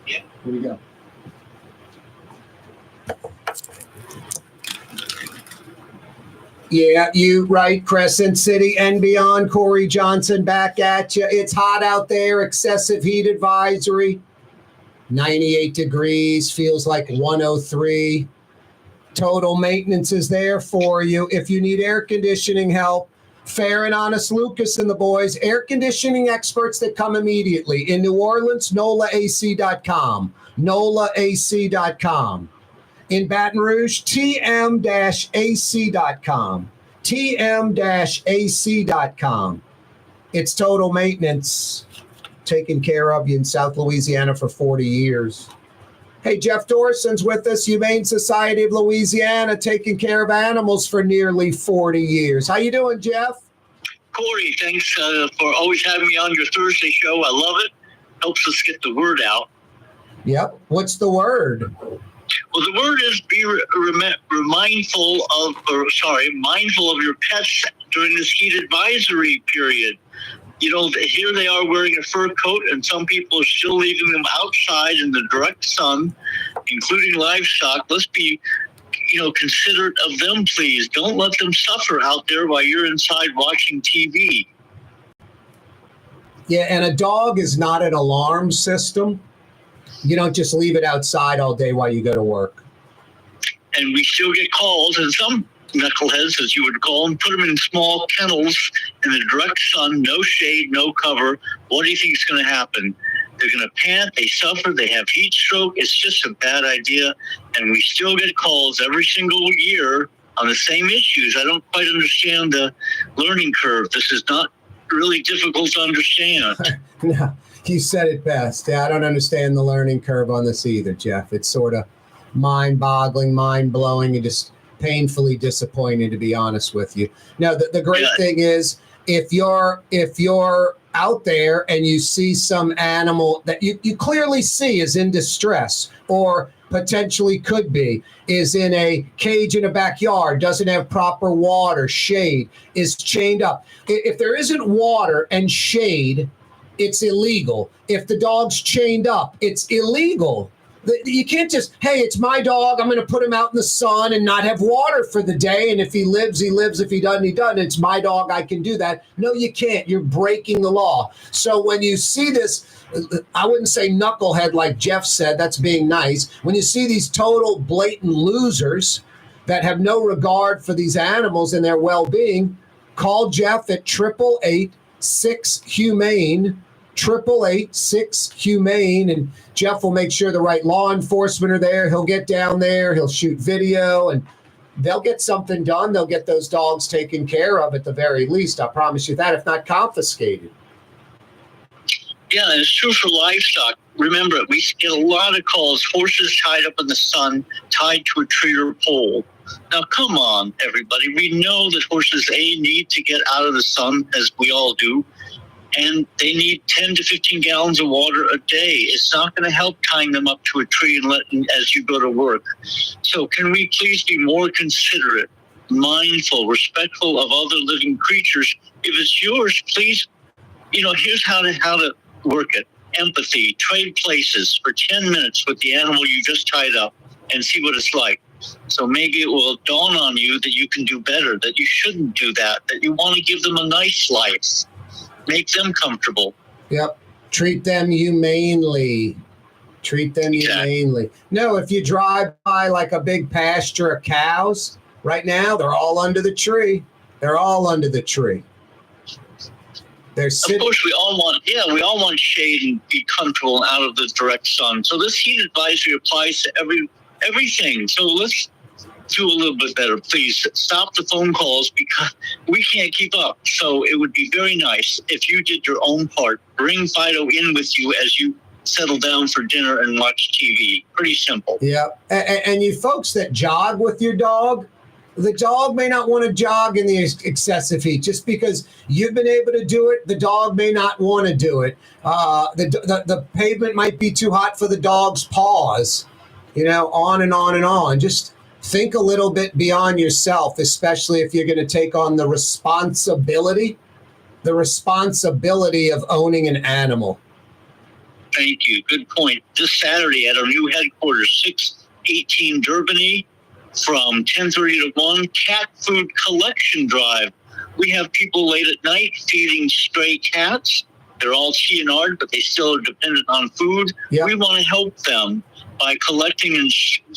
Yeah. Here we go. Yeah, you right, Crescent City and beyond. Corey Johnson back at you. It's hot out there. Excessive heat advisory. 98 degrees, feels like 103. Total maintenance is there for you. If you need air conditioning help, Fair and Honest Lucas and the boys, air conditioning experts that come immediately. In New Orleans, NOLAAC.com. NOLAAC.com. In Baton Rouge, TM-AC.com. TM-AC.com. It's Total Maintenance, taking care of you in South Louisiana for 40 years. Hey, Jeff Dorson's with us, Humane Society of Louisiana, taking care of animals for nearly 40 years. How you doing, Jeff? Corey, thanks for always having me on your Thursday show. I love it. Helps us get the word out. Yep. What's the word? Well, the word is be mindful of your pets during this heat advisory period. You know, here they are wearing a fur coat, and some people are still leaving them outside in the direct sun, including livestock. Let's be, considerate of them, please. Don't let them suffer out there while you're inside watching TV. Yeah, and a dog is not an alarm system. You don't just leave it outside all day while you go to work. And we still get calls, and some knuckleheads, as you would call them, put them in small kennels in the direct sun, no shade, no cover. What do you think is going to happen? They're going to pant, they suffer, they have heat stroke. It's just a bad idea. And we still get calls every single year on the same issues. I don't quite understand the learning curve. This is not really difficult to understand. No, you said it best. Yeah, I don't understand the learning curve on this either, Jeff. It's sort of mind-boggling, mind-blowing, and just painfully disappointing, to be honest with you. Now, the great thing is, if you're out there and you see some animal that you clearly see is in distress or potentially could be, is in a cage in a backyard, doesn't have proper water, shade, is chained up. If there isn't water and shade, it's illegal. If the dog's chained up, it's illegal. You can't just, hey, it's my dog, I'm going to put him out in the sun and not have water for the day. And if he lives, he lives. If he doesn't, he doesn't. It's my dog, I can do that. No, you can't. You're breaking the law. So when you see this, I wouldn't say knucklehead like Jeff said, that's being nice. When you see these total blatant losers that have no regard for these animals and their well-being, call Jeff at 888-6-HUMANE, 888-6-HUMANE, and Jeff will make sure the right law enforcement are there. He'll get down there, he'll shoot video, and they'll get something done. They'll get those dogs taken care of at the very least. I promise you that, if not confiscated. Yeah, and it's true for livestock. Remember, we get a lot of calls, horses tied up in the sun, tied to a tree or pole. Now, come on, everybody. We know that horses, need to get out of the sun, as we all do, and they need 10 to 15 gallons of water a day. It's not going to help tying them up to a tree and letting as you go to work. So can we please be more considerate, mindful, respectful of other living creatures? If it's yours, please, here's how to work it. Empathy, trade places for 10 minutes with the animal you just tied up and see what it's like. So maybe it will dawn on you that you can do better, that you shouldn't do that you want to give them a nice life. Make them comfortable. Yep. Treat them humanely. Humanely. No, if you drive by like a big pasture of cows, right now, they're all under the tree. Of course, we all want shade and be comfortable and out of the direct sun. So this heat advisory applies to everything. So let's do a little bit better. Please stop the phone calls because we can't keep up. So it would be very nice if you did your own part. Bring Fido in with you as you settle down for dinner and watch TV. Pretty simple. Yeah. And you folks that jog with your dog, the dog may not want to jog in the excessive heat. Just because you've been able to do it, the dog may not want to do it. The pavement might be too hot for the dog's paws, on and on and on. Just think a little bit beyond yourself, especially if you're going to take on the responsibility of owning an animal. Thank you. Good point. This Saturday at our new headquarters, 618 Durbany, from 10:30 to 1, cat food collection drive. We have people late at night feeding stray cats. They're all TNR'd, but they still are dependent on food. Yep. We want to help them by collecting,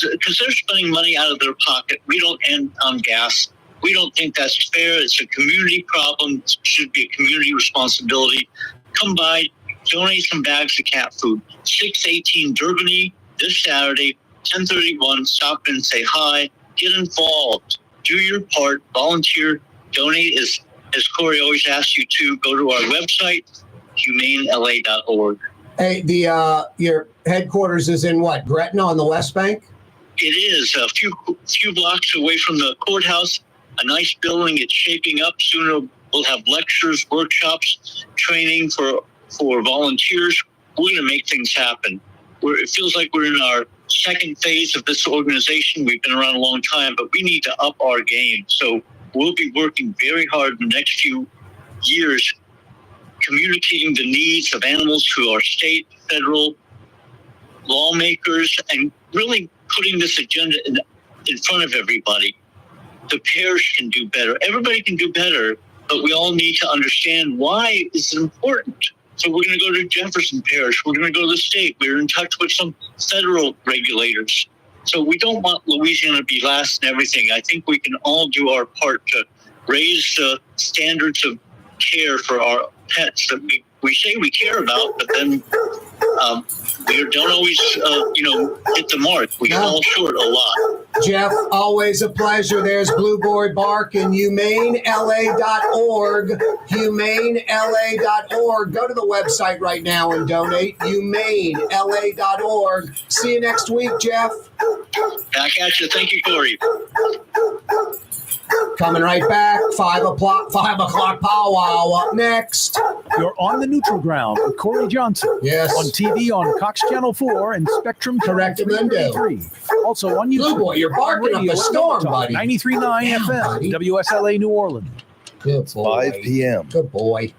because they're spending money out of their pocket. We don't end on gas. We don't think that's fair. It's a community problem. It should be a community responsibility. Come by, donate some bags of cat food. 618 Durbany this Saturday, 10:31. Stop in, say hi, get involved, do your part, volunteer, donate. As Corey always asks you to, go to our website, humanela.org. Hey, your headquarters is in what, Gretna on the West Bank? It is a few blocks away from the courthouse. A nice building. It's shaping up. Soon we'll have lectures, workshops, training for volunteers. We're going to make things happen. It feels like we're in our second phase of this organization. We've been around a long time, but we need to up our game. So we'll be working very hard in the next few years, communicating the needs of animals to our state, federal lawmakers, and really putting this agenda in front of everybody. The parish can do better. Everybody can do better, but we all need to understand why it's important. So we're going to go to Jefferson Parish. We're going to go to the state. We're in touch with some federal regulators. So we don't want Louisiana to be last in everything. I think we can all do our part to raise the standards of care for our pets that we say we care about, but then we don't always, hit the mark. We fall short a lot. Jeff, always a pleasure. There's Blue Boy Bark and humanela.org. Humanela.org. Go to the website right now and donate. Humanela.org. See you next week, Jeff. Back at you. Thank you, Corey. Coming right back. 5 o'clock powwow up next. You're on the neutral ground with Corey Johnson. Yes. On TV on Cox Channel 4 and Spectrum Correct, Channel 333. Also on YouTube. Blue Boy, you're barking up a storm, buddy. 93.9 FM, WSLA New Orleans. Good boy. 5 p.m. Good boy.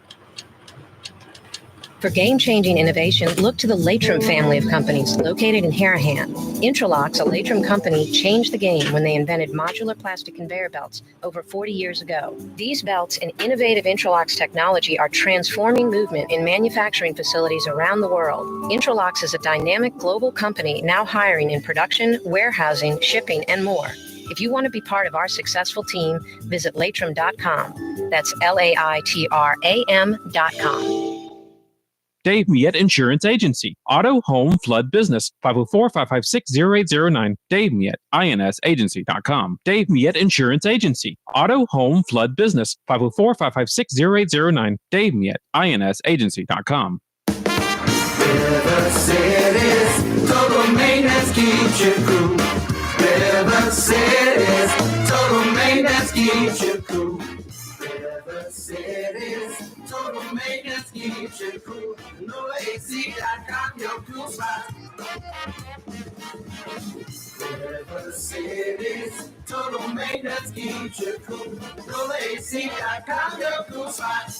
For game-changing innovation, look to the Latrim family of companies located in Harahan. Intralocks, a Latrim company, changed the game when they invented modular plastic conveyor belts over 40 years ago. These belts and innovative Intralocks technology are transforming movement in manufacturing facilities around the world. Intralocks is a dynamic global company now hiring in production, warehousing, shipping, and more. If you want to be part of our successful team, visit Latrim.com. That's LAITRAM.com. Dave Miette Insurance Agency. Auto, home, flood, business. 504-556-0809. Dave Miette, INSagency.com. Dave Miette Insurance Agency. Auto, home, flood, business. 504-556-0809. Dave Miette, INSagency.com. River City's total maintenance keeps you cool. River City's total maintenance keeps you cool. River City's total maintenance keeps you cool. NOLAAC.com, your cool spot. River City's total maintenance keeps you cool. NOLAAC.com, your cool spot.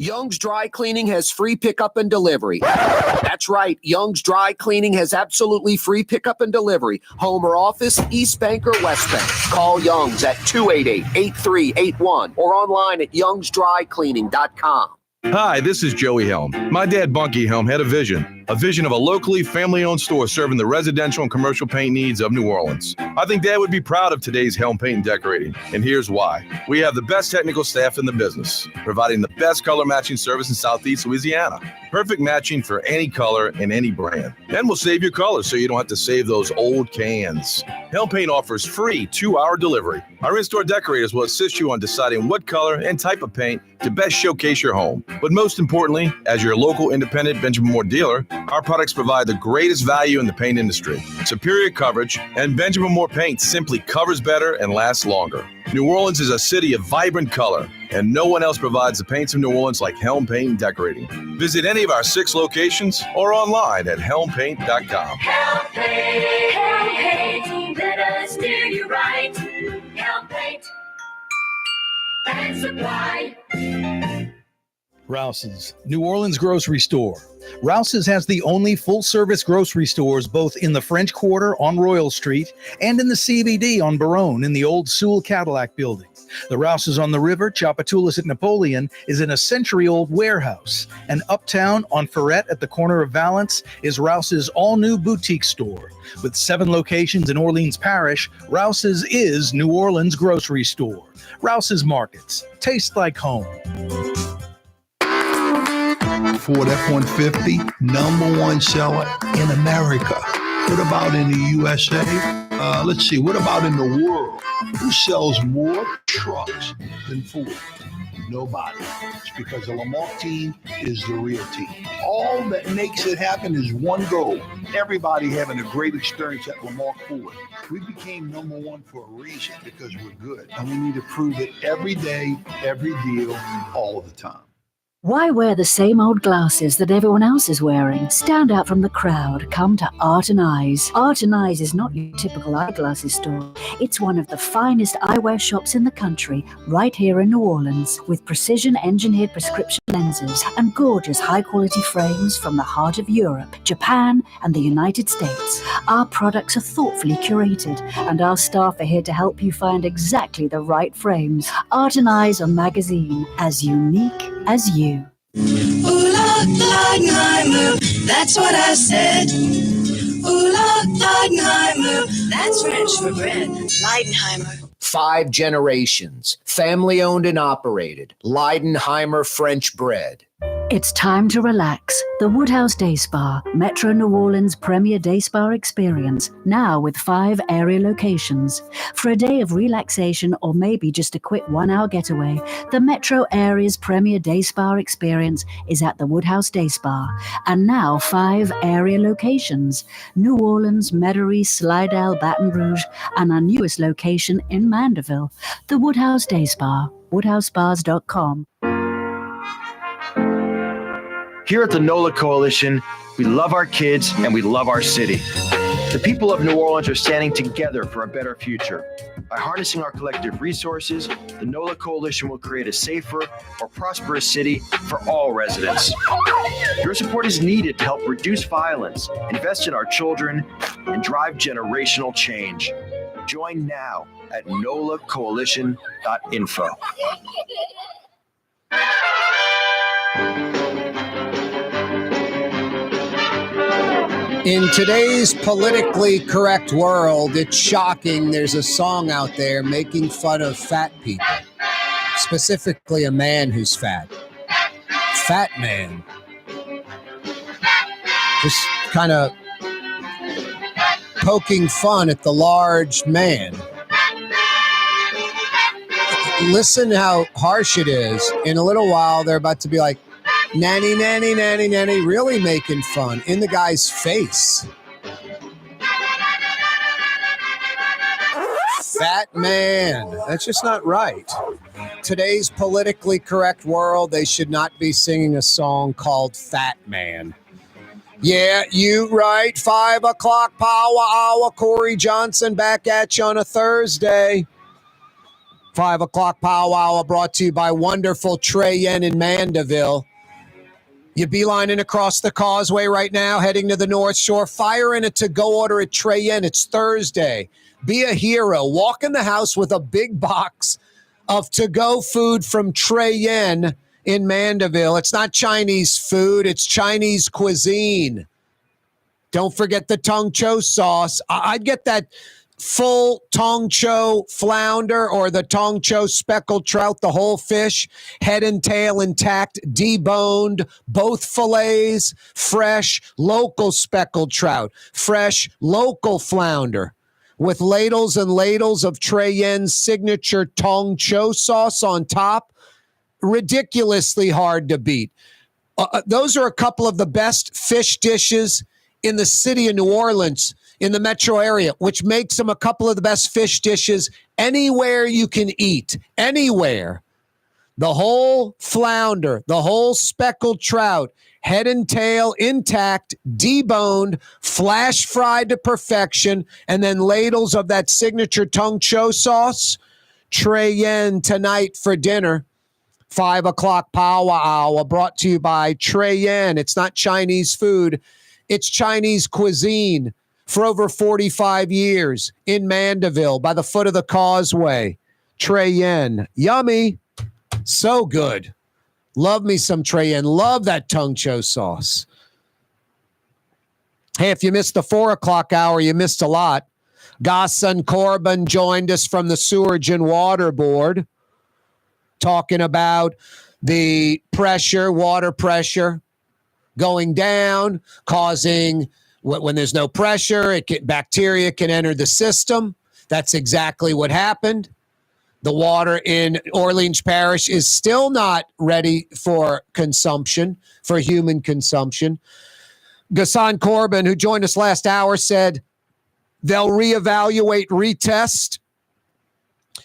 Young's Dry Cleaning has free pickup and delivery. That's right. Young's Dry Cleaning has absolutely free pickup and delivery. Home or office, East Bank or West Bank. Call Young's at 288-8381 or online at youngsdrycleaning.com. Hi, this is Joey Helm. My dad, Bunky Helm, had a vision of a locally family-owned store serving the residential and commercial paint needs of New Orleans. I think Dad would be proud of today's Helm Paint and Decorating, and here's why. We have the best technical staff in the business, providing the best color matching service in Southeast Louisiana. Perfect matching for any color and any brand. And we'll save your colors so you don't have to save those old cans. Helm Paint offers free 2-hour delivery. Our in-store decorators will assist you on deciding what color and type of paint to best showcase your home. But most importantly, as your local independent Benjamin Moore dealer, our products provide the greatest value in the paint industry. Superior coverage, and Benjamin Moore paint simply covers better and lasts longer. New Orleans is a city of vibrant color, and no one else provides the paints of New Orleans like Helm Paint and Decorating. Visit any of our 6 locations or online at helmpaint.com. Helm Paint, let us steer you right. Helm Paint and Supply. Rouse's, New Orleans grocery store. Rouse's has the only full-service grocery stores both in the French Quarter on Royal Street and in the CBD on Baronne in the old Sewell Cadillac building. The Rouse's on the river, Tchoupitoulas at Napoleon, is in a century-old warehouse. And uptown on Ferret at the corner of Valence is Rouse's all-new boutique store. With 7 locations in Orleans Parish, Rouse's is New Orleans grocery store. Rouse's Markets. Taste like home. Ford F-150, #1 seller in America. What about in the USA? Let's see, what about in the world? Who sells more trucks than Ford? Nobody. It's because the Lamar team is the real team. All that makes it happen is one goal. Everybody having a great experience at Lamar Ford. We became #1 for a reason, because we're good. And we need to prove it every day, every deal, all the time. Why wear the same old glasses that everyone else is wearing? Stand out from the crowd. Come to Art and Eyes. Art and Eyes is not your typical eyeglasses store. It's one of the finest eyewear shops in the country, right here in New Orleans, with precision-engineered prescription lenses and gorgeous high-quality frames from the heart of Europe, Japan, and the United States. Our products are thoughtfully curated, and our staff are here to help you find exactly the right frames. Art and Eyes on magazine, as unique as you. Ooh la Leidenheimer, that's what I said. Ooh la Leidenheimer, that's French for bread. Leidenheimer. 5 generations, family owned and operated, Leidenheimer French bread. It's time to relax. The Woodhouse Day Spa, Metro New Orleans' premier day spa experience, now with 5 area locations. For a day of relaxation or maybe just a quick 1-hour getaway, the Metro area's premier day spa experience is at the Woodhouse Day Spa. And now 5 area locations: New Orleans, Metairie, Slidell, Baton Rouge, and our newest location in Mandeville. The Woodhouse Day Spa, woodhousespas.com. Here at the NOLA Coalition, we love our kids and we love our city. The people of New Orleans are standing together for a better future. By harnessing our collective resources, the NOLA Coalition will create a safer, more prosperous city for all residents. Your support is needed to help reduce violence, invest in our children, and drive generational change. Join now at nolacoalition.info. In today's politically correct world, it's shocking there's a song out there making fun of fat people, specifically a man who's fat. Fat man. Just kind of poking fun at the large man. Listen how harsh it is. In a little while, they're about to be like, nanny, nanny, nanny, nanny, really making fun in the guy's face. Fat man. That's just not right. Today's politically correct world, they should not be singing a song called Fat Man. Yeah, you right. 5 o'clock power hour. Corey Johnson back at you on a Thursday. 5 o'clock power hour brought to you by wonderful Trey Yen in Mandeville. You beelining across the causeway right now, heading to the North Shore. Fire in a to-go order at Trey Yen. It's Thursday. Be a hero. Walk in the house with a big box of to-go food from Trey Yen in Mandeville. It's not Chinese food. It's Chinese cuisine. Don't forget the Tong Cho sauce. I'd get that full Tong Cho flounder or the Tong Cho speckled trout, the whole fish, head and tail intact, deboned, both fillets, fresh, local speckled trout, fresh, local flounder, with ladles and ladles of Trey Yen's signature Tong Cho sauce on top. Ridiculously hard to beat. Those are a couple of the best fish dishes in the city of New Orleans, in the metro area, which makes them a couple of the best fish dishes anywhere you can eat. Anywhere. The whole flounder, the whole speckled trout, head and tail intact, deboned, flash fried to perfection, and then ladles of that signature Tong Cho sauce. Trey Yen tonight for dinner. 5 o'clock power hour brought to you by Trey Yen. It's not Chinese food. It's Chinese cuisine. For over 45 years in Mandeville by the foot of the causeway. Trey Yen. Yummy. So good. Love me some Trey Yen. Love that Tong Cho sauce. Hey, if you missed the 4 o'clock hour, you missed a lot. Ghassan Korban joined us from the Sewerage and Water Board, talking about the pressure, water pressure going down, causing... When there's no pressure, bacteria can enter the system. That's exactly what happened. The water in Orleans Parish is still not ready for consumption, for human consumption. Ghassan Korban, who joined us last hour, said they'll reevaluate, retest,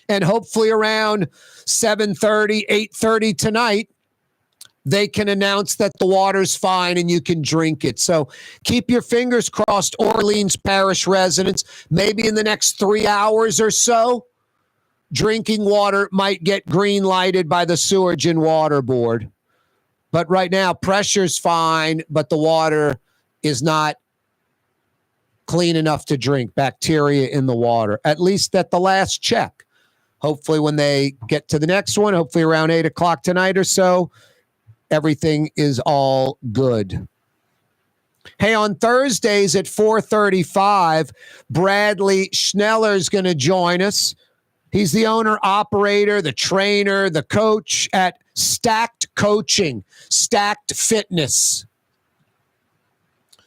and hopefully around 7:30, 8:30 tonight, they can announce that the water's fine and you can drink it. So keep your fingers crossed, Orleans Parish residents. Maybe in the next 3 hours or so, drinking water might get green lighted by the Sewerage and Water Board. But right now, pressure's fine, but the water is not clean enough to drink. Bacteria in the water, at least at the last check. Hopefully when they get to the next one, hopefully around 8 o'clock tonight or so, everything is all good. Hey, on Thursdays at 4:35, Bradley Schneller's going to join us. He's the owner, operator, the trainer, the coach at Stacked Coaching, Stacked Fitness.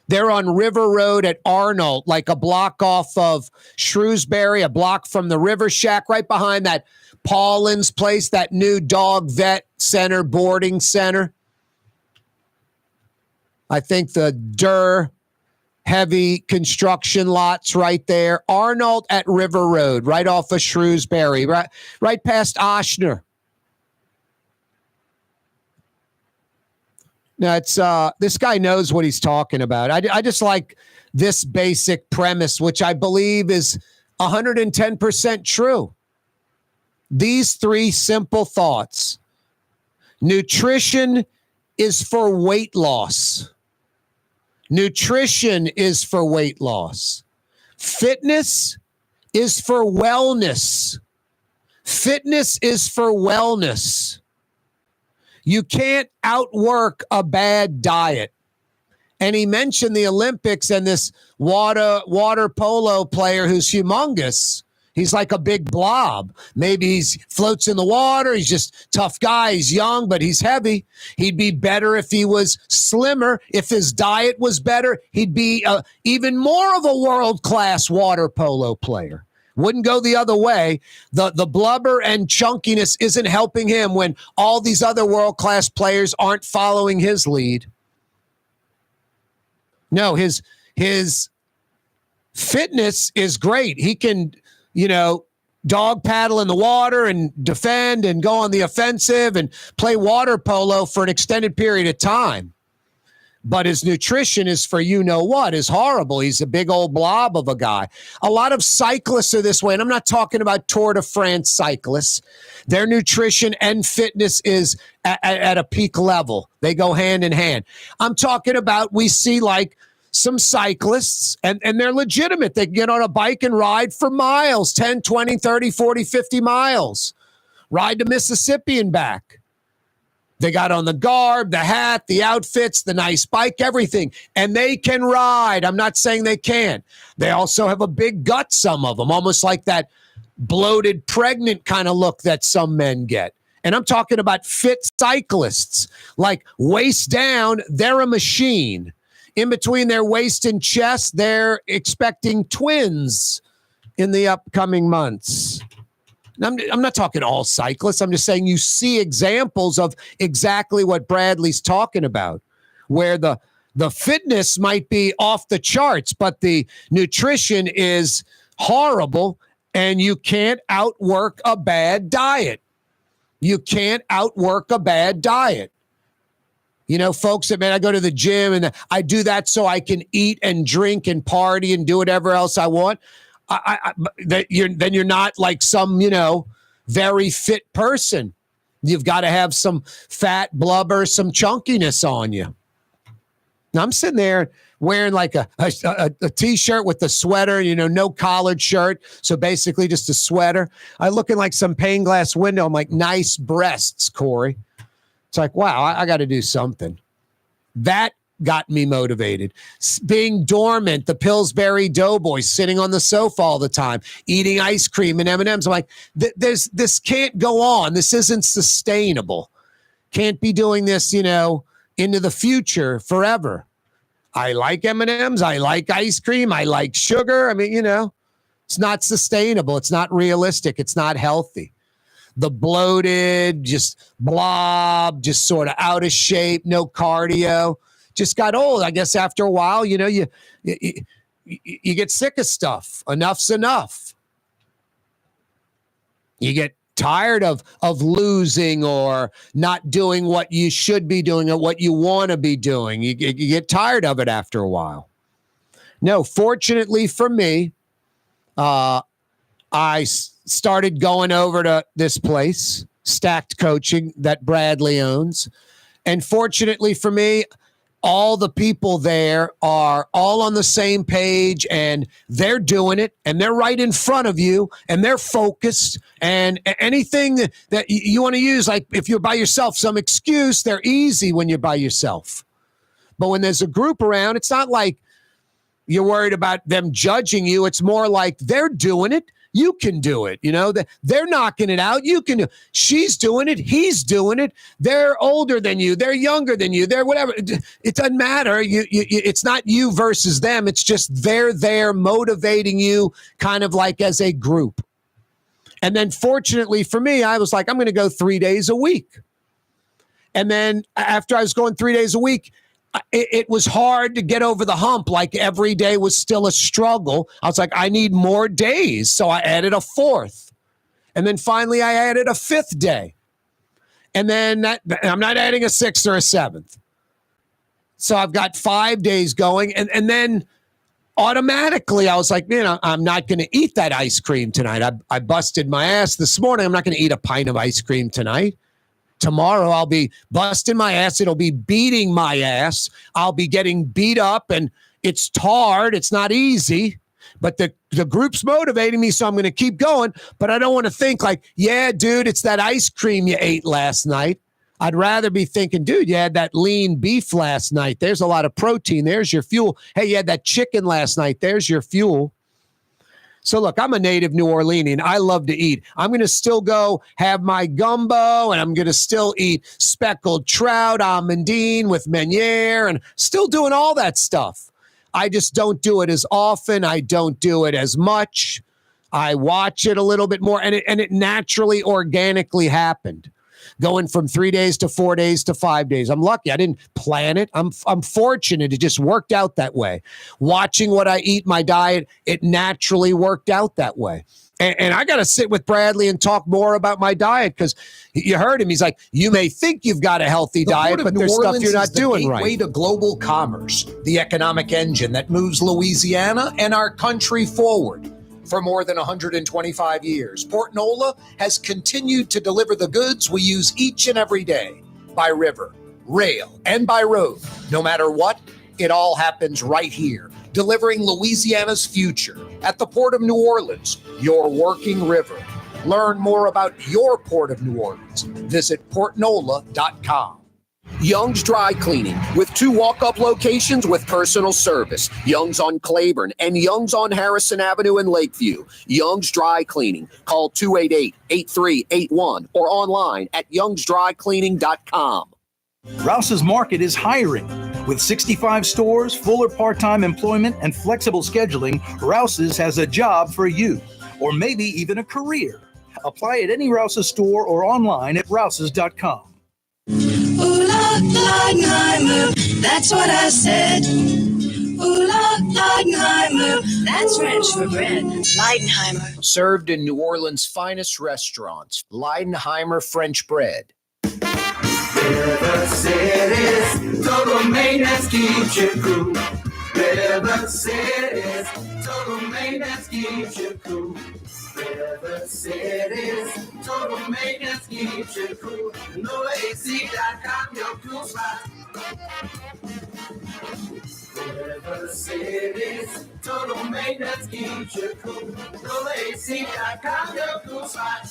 They're on River Road at Arnold, like a block off of Shrewsbury, a block from the River Shack, right behind that Paulin's place, that new dog vet center, boarding center. I think the Durr heavy construction lots right there. Arnold at River Road, right off of Shrewsbury, right past Oshner. No, it's this guy knows what he's talking about. I just like this basic premise, which I believe is 110% true. These three simple thoughts. Nutrition is for weight loss. Nutrition is for weight loss. Fitness is for wellness. Fitness is for wellness. You can't outwork a bad diet. And he mentioned the Olympics and this water polo player who's humongous. He's like a big blob. Maybe he floats in the water. He's just a tough guy. He's young, but he's heavy. He'd be better if he was slimmer. If his diet was better, he'd be even more of a world-class water polo player. Wouldn't go the other way. The blubber and chunkiness isn't helping him when all these other world-class players aren't following his lead. No, his fitness is great. He can, dog paddle in the water and defend and go on the offensive and play water polo for an extended period of time. But his nutrition is for you-know-what, is horrible. He's a big old blob of a guy. A lot of cyclists are this way, and I'm not talking about Tour de France cyclists. Their nutrition and fitness is at a peak level. They go hand in hand. I'm talking about, we see like some cyclists, and they're legitimate. They can get on a bike and ride for miles, 10, 20, 30, 40, 50 miles. Ride to Mississippi and back. They got on the garb, the hat, the outfits, the nice bike, everything. And they can ride. I'm not saying they can't. They also have a big gut, some of them, almost like that bloated, pregnant kind of look that some men get. And I'm talking about fit cyclists, like waist down, they're a machine. In between their waist and chest, they're expecting twins in the upcoming months. I'm not talking all cyclists. I'm just saying you see examples of exactly what Bradley's talking about, where the fitness might be off the charts, but the nutrition is horrible, and you can't outwork a bad diet. You can't outwork a bad diet. Folks that, man, I go to the gym and I do that so I can eat and drink and party and do whatever else I want. Then you're not like some, very fit person. You've got to have some fat, blubber, some chunkiness on you. Now, I'm sitting there wearing like a T-shirt with the sweater, no collared shirt. So basically just a sweater. I looking like some pane glass window. I'm like, nice breasts, Corey. It's like, wow, I got to do something. That got me motivated. Being dormant, the Pillsbury Doughboy, sitting on the sofa all the time, eating ice cream and M&Ms. I'm like, this can't go on. This isn't sustainable. Can't be doing this, into the future forever. I like M&Ms. I like ice cream. I like sugar. I mean, it's not sustainable. It's not realistic. It's not healthy. The bloated, just blob, just sort of out of shape, no cardio. Just got old. I guess after a while, you get sick of stuff. Enough's enough. You get tired of losing or not doing what you should be doing or what you want to be doing. You get tired of it after a while. No, fortunately for me, I started going over to this place, Stacked Coaching, that Bradley owns. And fortunately for me, all the people there are all on the same page, and they're doing it, and they're right in front of you, and they're focused, and anything that you want to use, like if you're by yourself, some excuse, they're easy when you're by yourself. But when there's a group around, it's not like you're worried about them judging you. It's more like they're doing it. You can do it. You know, they're knocking it out. You can. She's doing it. He's doing it. They're older than you. They're younger than you. They're whatever. It doesn't matter. It's not you versus them. It's just they're there motivating you kind of like as a group. And then fortunately for me, I was like, I'm going to go 3 days a week. And then after I was going 3 days a week, it was hard to get over the hump. Like every day was still a struggle. I was like, I need more days. So I added a fourth. And then finally I added a fifth day. And then I'm not adding a sixth or a seventh. So I've got 5 days going. And then automatically I was like, man, I'm not going to eat that ice cream tonight. I busted my ass this morning. I'm not going to eat a pint of ice cream tonight. Tomorrow I'll be busting my ass. It'll be beating my ass. I'll be getting beat up, and it's hard. It's not easy, but the group's motivating me, so I'm going to keep going. But I don't want to think like, yeah, dude, it's that ice cream you ate last night. I'd rather be thinking, dude, you had that lean beef last night. There's a lot of protein. There's your fuel. Hey, you had that chicken last night. There's your fuel. So look, I'm a native New Orleanian. I love to eat. I'm going to still go have my gumbo, and I'm going to still eat speckled trout, amandine with meuniere, and still doing all that stuff. I just don't do it as often. I don't do it as much. I watch it a little bit more, and it naturally, organically happened. Going from 3 days to 4 days to 5 days. I'm lucky. I didn't plan it. I'm fortunate. It just worked out that way. Watching what I eat, my diet, it naturally worked out that way. And I got to sit with Bradley and talk more about my diet because you heard him. He's like, you may think you've got a healthy diet, but there's stuff you're not doing right. The gateway to global commerce, the economic engine that moves Louisiana and our country forward. For more than 125 years, Port NOLA has continued to deliver the goods we use each and every day by river, rail, and by road. No matter what, it all happens right here, delivering Louisiana's future at the Port of New Orleans, your working river. Learn more about your Port of New Orleans. Visit portnola.com. Young's Dry Cleaning, with 2 walk-up locations with personal service. Young's on Claiborne and Young's on Harrison Avenue in Lakeview. Young's Dry Cleaning. Call 288-8381 or online at youngsdrycleaning.com. Rouse's Market is hiring. With 65 stores, full or part-time employment, and flexible scheduling, Rouse's has a job for you, or maybe even a career. Apply at any Rouse's store or online at rouses.com. Ooh, Leidenheimer, that's what I said. Ooh, Leidenheimer, that's French for bread. Leidenheimer. Served in New Orleans' finest restaurants, Leidenheimer French bread. River City's total maintenance keeps you cool. River City's total maintenance keeps you cool. River City's total maintenance keeps you cool. NOLAAC.com, your cool spot. River City's total maintenance keeps you cool. NOLAAC.com, your cool spot.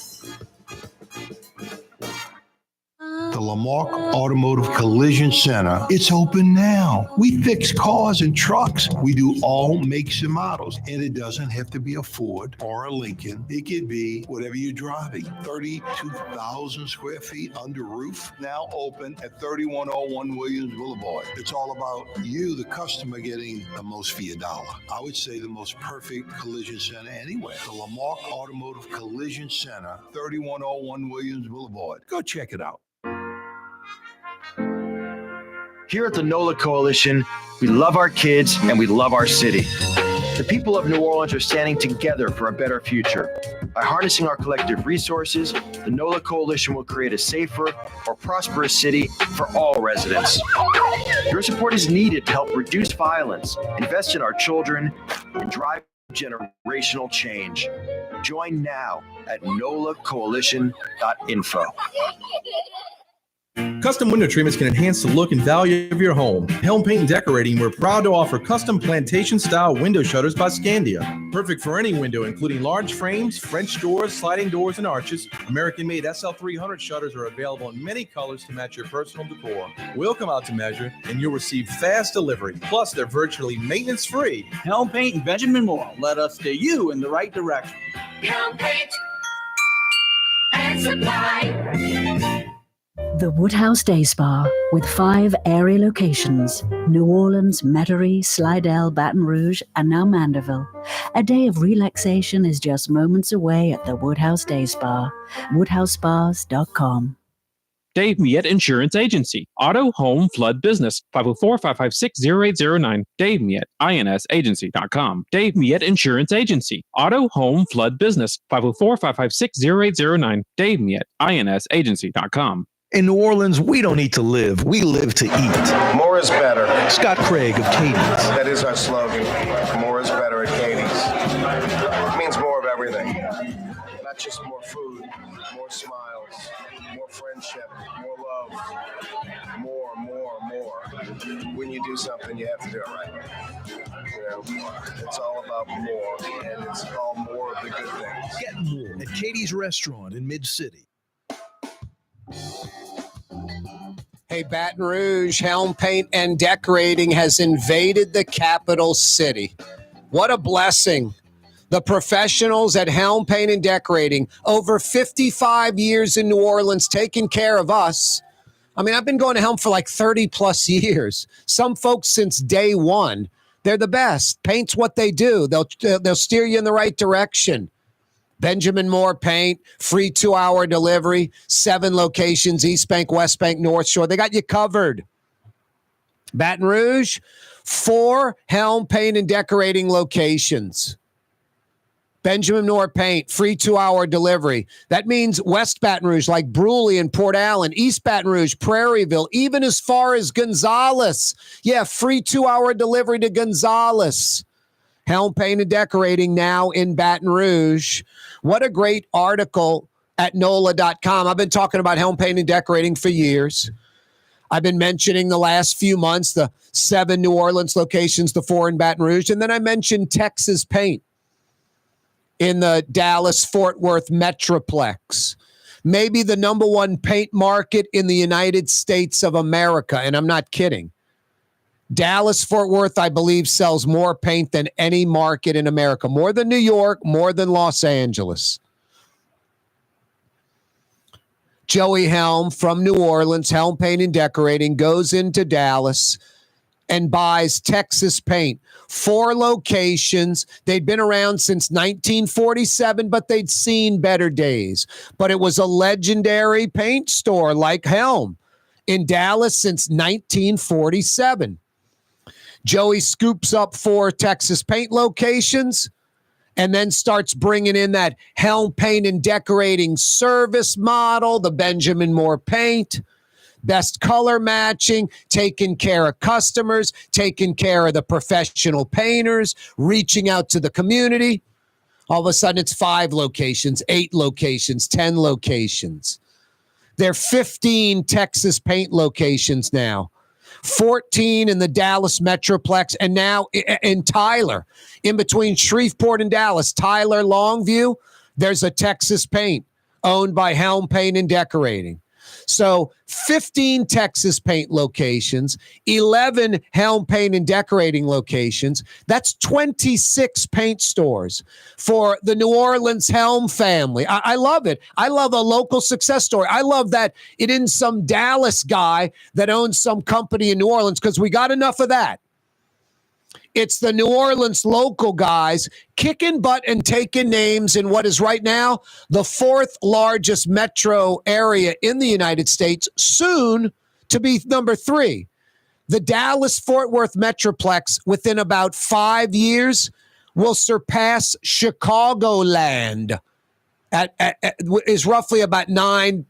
The Lamarck Automotive Collision Center, it's open now. We fix cars and trucks. We do all makes and models. And it doesn't have to be a Ford or a Lincoln. It could be whatever you're driving. 32,000 square feet under roof, now open at 3101 Williams Boulevard. It's all about you, the customer, getting the most for your dollar. I would say the most perfect collision center anywhere. The Lamarck Automotive Collision Center, 3101 Williams Boulevard. Go check it out. Here at the NOLA Coalition, we love our kids and we love our city. The people of New Orleans are standing together for a better future. By harnessing our collective resources, the NOLA Coalition will create a safer, more prosperous city for all residents. Your support is needed to help reduce violence, invest in our children, and drive generational change. Join now at nolacoalition.info. Custom window treatments can enhance the look and value of your home. Helm Paint and Decorating, we're proud to offer custom plantation-style window shutters by Scandia. Perfect for any window, including large frames, French doors, sliding doors, and arches. American-made SL300 shutters are available in many colors to match your personal decor. We'll come out to measure, and you'll receive fast delivery. Plus, they're virtually maintenance-free. Helm Paint and Benjamin Moore. Let us steer you in the right direction. Helm Paint and Supply. The Woodhouse Day Spa, with 5 area locations: New Orleans, Metairie, Slidell, Baton Rouge, and now Mandeville. A day of relaxation is just moments away at the Woodhouse Day Spa. WoodhouseSpas.com. Dave Miette Insurance Agency. Auto, home, flood, business. 504-556-0809. Dave Miette, INSagency.com. Dave Miette Insurance Agency. Auto, home, flood, business. 504-556-0809. Dave Miette, INSagency.com. In New Orleans, we don't eat to live. We live to eat. More is better. Scott Craig of Katie's. That is our slogan. More is better at Katie's. It means more of everything. Not just more food, more smiles, more friendship, more love, more. When you do something, you have to do it right. You know, it's all about more, and it's all more of the good things. Get more at Katie's Restaurant in Mid-City. Hey, Baton Rouge, Helm Paint and Decorating has invaded the capital city. What a blessing. The professionals at Helm Paint and Decorating, over 55 years in New Orleans, taking care of us. I mean, I've been going to Helm for like 30 plus years. Some folks since day one. They're the best. Paint's what they do. They'll steer you in the right direction. Benjamin Moore Paint, free 2-hour delivery, 7 locations, East Bank, West Bank, North Shore. They got you covered. Baton Rouge, 4 Helm Paint and Decorating locations. Benjamin Moore Paint, free 2-hour delivery. That means West Baton Rouge, like Bruley and Port Allen, East Baton Rouge, Prairieville, even as far as Gonzales. Yeah, free 2-hour delivery to Gonzales. Helm Paint and Decorating now in Baton Rouge. What a great article at NOLA.com. I've been talking about Helm Paint and Decorating for years. I've been mentioning the last few months, the 7 New Orleans locations, the 4 in Baton Rouge. And then I mentioned Texas Paint in the Dallas-Fort Worth Metroplex. Maybe the number 1 paint market in the United States of America. And I'm not kidding. Dallas-Fort Worth, I believe, sells more paint than any market in America. More than New York, more than Los Angeles. Joey Helm from New Orleans, Helm Paint and Decorating, goes into Dallas and buys Texas Paint. 4 locations. They'd been around since 1947, but they'd seen better days. But it was a legendary paint store like Helm in Dallas since 1947. Joey scoops up 4 Texas Paint locations and then starts bringing in that Helm Paint and Decorating service model, the Benjamin Moore Paint, best color matching, taking care of customers, taking care of the professional painters, reaching out to the community. All of a sudden, it's 5 locations, 8 locations, 10 locations. There are 15 Texas Paint locations now. 14 in the Dallas Metroplex, and now in Tyler, in between Shreveport and Dallas, Tyler, Longview, there's a Texas Paint owned by Helm Paint and Decorating. So 15 Texas Paint locations, 11 Helm Paint and Decorating locations. That's 26 paint stores for the New Orleans Helm family. I love it. I love a local success story. I love that it isn't some Dallas guy that owns some company in New Orleans, because we got enough of that. It's the New Orleans local guys kicking butt and taking names in what is right now the 4th largest metro area in the United States, soon to be number 3. The Dallas-Fort Worth Metroplex, within about 5 years, will surpass Chicagoland. Is roughly about 9+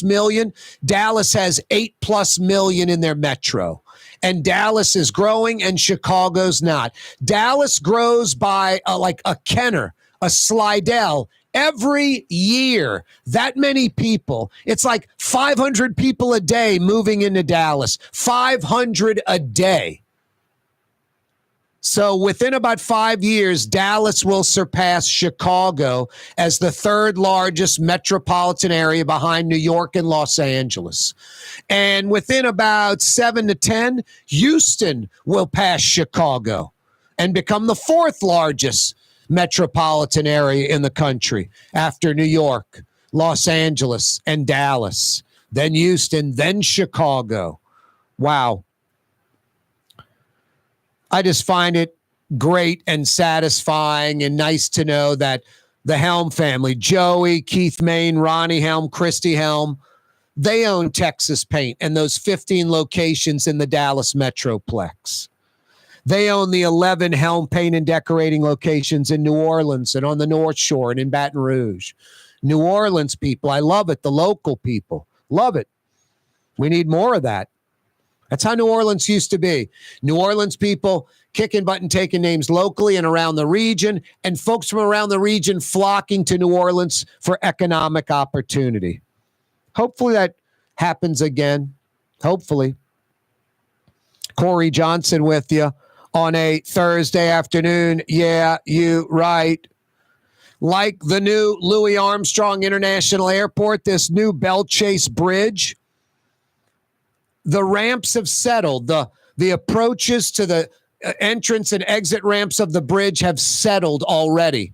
million. Dallas has 8+ million in their metro. And Dallas is growing and Chicago's not. Dallas grows by like a Kenner, a Slidell, Every year, that many people, it's like 500 people a day moving into Dallas, 500 a day. So within about 5 years, Dallas will surpass Chicago as the third largest metropolitan area behind New York and Los Angeles. And within about 7 to 10, Houston will pass Chicago and become the fourth largest metropolitan area in the country after New York, Los Angeles, and Dallas. Then Houston, then Chicago. Wow. I just find it great and satisfying and nice to know that the Helm family, Joey, Keith Main, Ronnie Helm, Christy Helm, they own Texas Paint and those 15 locations in the Dallas Metroplex. They own the 11 Helm Paint and Decorating locations in New Orleans and on the North Shore and in Baton Rouge. New Orleans people, I love it. The local people, love it. We need more of that. That's how New Orleans used to be. New Orleans people kicking butt and taking names locally and around the region, and folks from around the region flocking to New Orleans for economic opportunity. Hopefully that happens again. Hopefully. Corey Johnson with you on a Thursday afternoon. Yeah, you right. Like the new Louis Armstrong International Airport, this new Belle Chase Bridge, the ramps have settled. The approaches to the entrance and exit ramps of the bridge have settled already.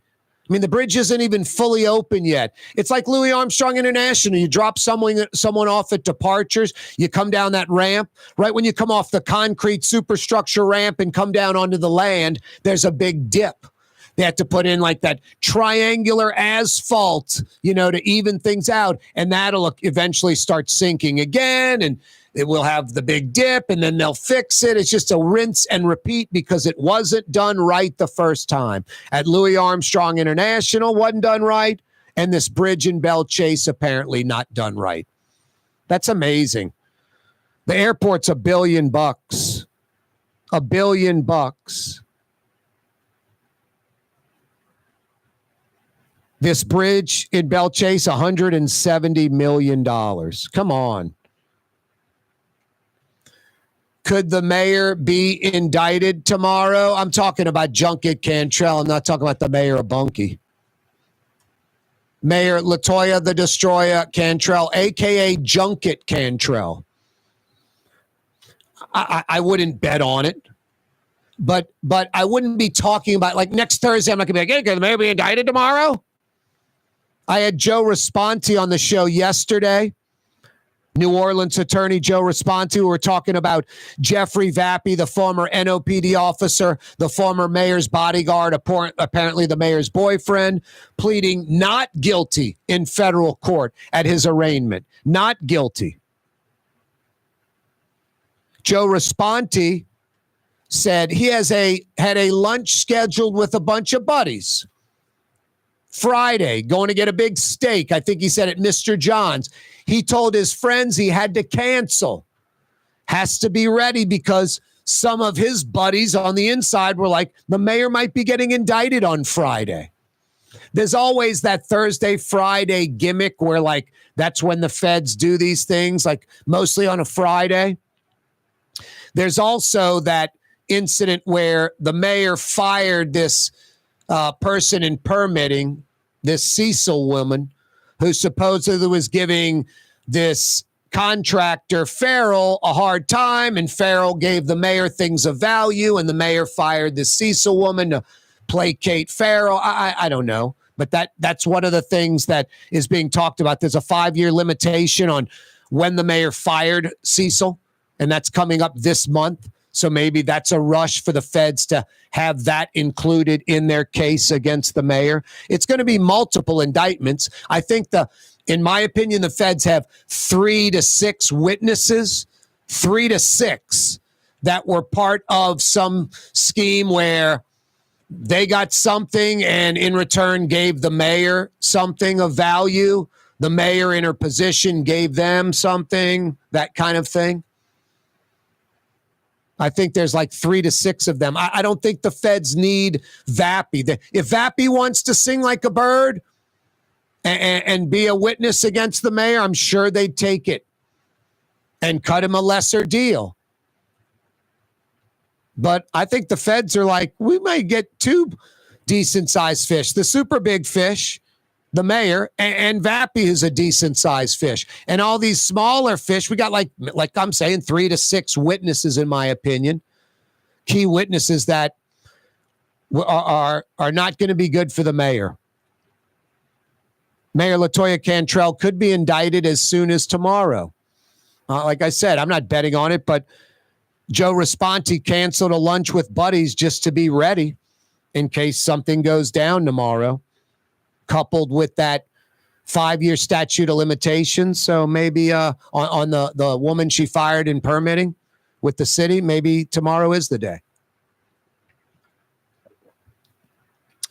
I mean, the bridge isn't even fully open yet. It's like Louis Armstrong International. You drop someone off at departures. You come down that ramp. Right when you come off the concrete superstructure ramp and come down onto the land, there's a big dip. They had to put in like that triangular asphalt, to even things out. And that'll eventually start sinking again. And it will have the big dip, and then they'll fix it. It's just a rinse and repeat because it wasn't done right the first time. At Louis Armstrong International, wasn't done right. And this bridge in Belle Chase, apparently not done right. That's amazing. The airport's $1 billion. $1 billion. This bridge in Belle Chase, $170 million. Come on. Could the mayor be indicted tomorrow? I'm talking about Junket Cantrell. I'm not talking about the mayor of Bunkie. Mayor Latoya the Destroyer Cantrell, a.k.a. Junket Cantrell. I wouldn't bet on it. But I wouldn't be talking about, like, next Thursday, I'm not going to be like, hey, could the mayor be indicted tomorrow? I had Joe Responti on the show yesterday. New Orleans attorney Joe Responti. We were talking about Jeffrey Vappy, the former NOPD officer, the former mayor's bodyguard, apparently the mayor's boyfriend, pleading not guilty in federal court at his arraignment. Not guilty. Joe Responti said he had a lunch scheduled with a bunch of buddies. Friday, going to get a big steak. I think he said at Mr. John's. He told his friends he had to cancel. Has to be ready because some of his buddies on the inside were like, the mayor might be getting indicted on Friday. There's always that Thursday, Friday gimmick where, like, that's when the feds do these things, like mostly on a Friday. There's also that incident where the mayor fired this person in permitting, this Cecil woman, who supposedly was giving this contractor Farrell a hard time, and Farrell gave the mayor things of value, and the mayor fired this Cecil woman to placate Farrell. I don't know, but that's one of the things that is being talked about. There's a 5-year limitation on when the mayor fired Cecil, and that's coming up this month. So maybe that's a rush for the feds to have that included in their case against the mayor. It's going to be multiple indictments. I think in my opinion, the feds have 3 to 6 witnesses, 3 to 6 that were part of some scheme where they got something and in return gave the mayor something of value. The mayor in her position gave them something, that kind of thing. I think there's like 3 to 6 of them. I don't think the feds need Vappy. If Vappy wants to sing like a bird, and be a witness against the mayor, I'm sure they'd take it and cut him a lesser deal. But I think the feds are like, we might get two decent-sized fish. The super big fish, the mayor, and Vappy is a decent-sized fish. And all these smaller fish, we got like I'm saying, 3 to 6 witnesses, in my opinion, key witnesses that are not going to be good for the mayor. Mayor LaToya Cantrell could be indicted as soon as tomorrow. Like I said, I'm not betting on it, but Joe Responti canceled a lunch with buddies just to be ready in case something goes down tomorrow, coupled with that 5-year statute of limitations. So maybe on the woman she fired in permitting with the city, maybe tomorrow is the day.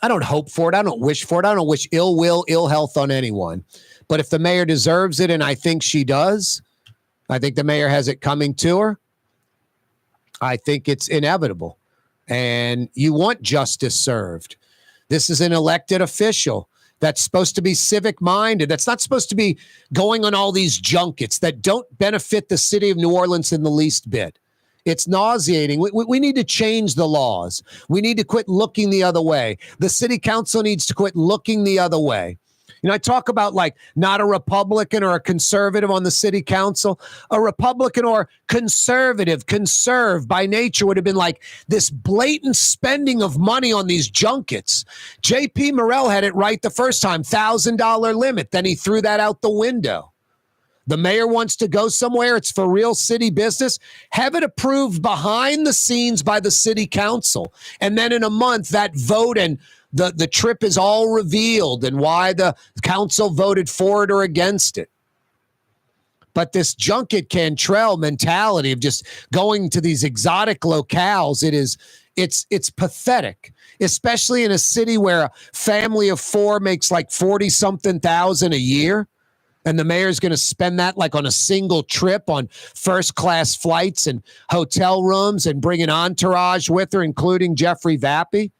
I don't hope for it. I don't wish for it. I don't wish ill will, ill health on anyone. But if the mayor deserves it, and I think she does, I think the mayor has it coming to her, I think it's inevitable. And you want justice served. This is an elected official that's supposed to be civic minded. That's not supposed to be going on all these junkets that don't benefit the city of New Orleans in the least bit. It's nauseating. We need to change the laws. We need to quit looking the other way. The city council needs to quit looking the other way. You know, I talk about like not a Republican or a conservative on the city council. A Republican or conserve by nature would have been like this blatant spending of money on these junkets. J.P. Morrell had it right the first time, $1,000 limit. Then he threw that out the window. The mayor wants to go somewhere. It's for real city business. Have it approved behind the scenes by the city council. And then in a month, that vote and the trip is all revealed and why the council voted for it or against it. But this junket Cantrell mentality of just going to these exotic locales, it's pathetic, especially in a city where a family of 4 makes like 40-something thousand a year. And the mayor's going to spend that like on a single trip on first-class flights and hotel rooms and bring an entourage with her, including Jeffrey Vappy.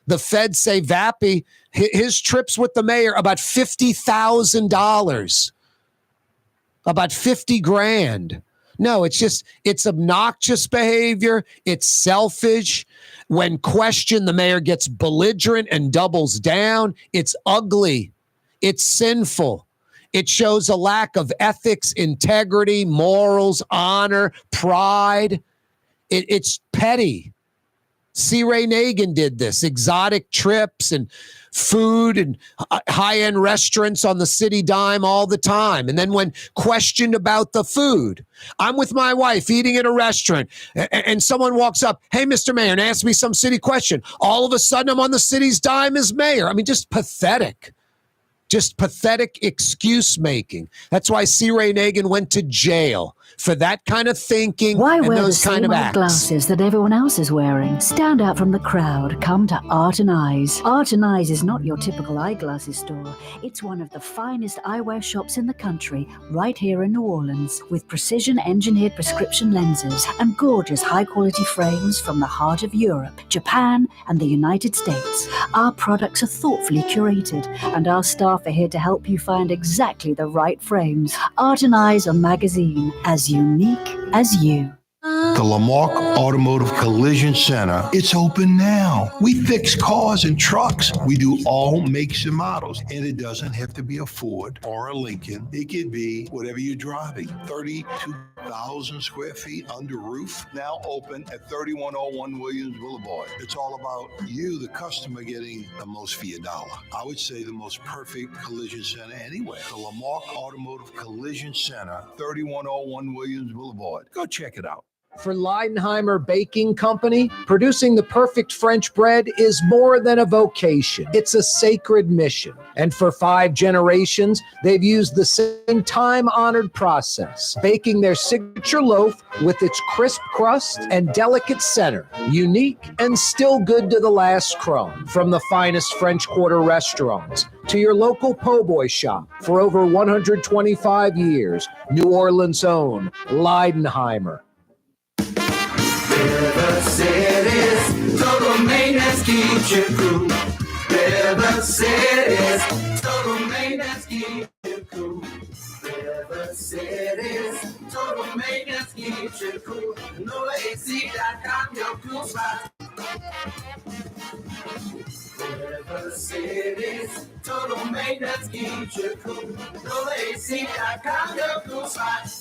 The feds say Vappy, his trips with the mayor, about $50,000, about $50,000. No, it's obnoxious behavior. It's selfish. When questioned, the mayor gets belligerent and doubles down. It's ugly. It's sinful. It shows a lack of ethics, integrity, morals, honor, pride. It's petty. C. Ray Nagin did this. Exotic trips and food and high-end restaurants on the city dime all the time. And then when questioned about the food, I'm with my wife eating at a restaurant and someone walks up, hey, Mr. Mayor, and asks me some city question. All of a sudden, I'm on the city's dime as mayor. I mean, just pathetic. Just pathetic excuse making. That's why C. Ray Nagin went to jail for that kind of thinking. Why and wear those the kind same of old acts. glasses that everyone else is wearing? Stand out from the crowd. Come to Art and Eyes. Art and Eyes is not your typical eyeglasses store. It's one of the finest eyewear shops in the country, right here in New Orleans, with precision-engineered prescription lenses and gorgeous high-quality frames from the heart of Europe, Japan, and the United States. Our products are thoughtfully curated, and our staff are here to help you find exactly the right frames. Art and Eyes are magazine, as unique as you. The Lamarck Automotive Collision Center, it's open now. We fix cars and trucks. We do all makes and models. And it doesn't have to be a Ford or a Lincoln. It could be whatever you're driving. 32,000 square feet under roof, now open at 3101 Williams Boulevard. It's all about you, the customer, getting the most for your dollar. I would say the most perfect collision center anywhere. The Lamarck Automotive Collision Center, 3101 Williams Boulevard. Go check it out. For Leidenheimer Baking Company, producing the perfect French bread is more than a vocation. It's a sacred mission. And for 5 generations, they've used the same time-honored process, baking their signature loaf with its crisp crust and delicate center, unique and still good to the last crumb. From the finest French Quarter restaurants to your local po' boy shop, for over 125 years, New Orleans' own Leidenheimer. River City's total maintenance keeps you cool. River City's total maintenance. Cities, total maintenance keeps you cool. NOLAAC.com, your cool spot. River Cities, total maintenance keeps you cool. NOLAAC.com, your cool spot.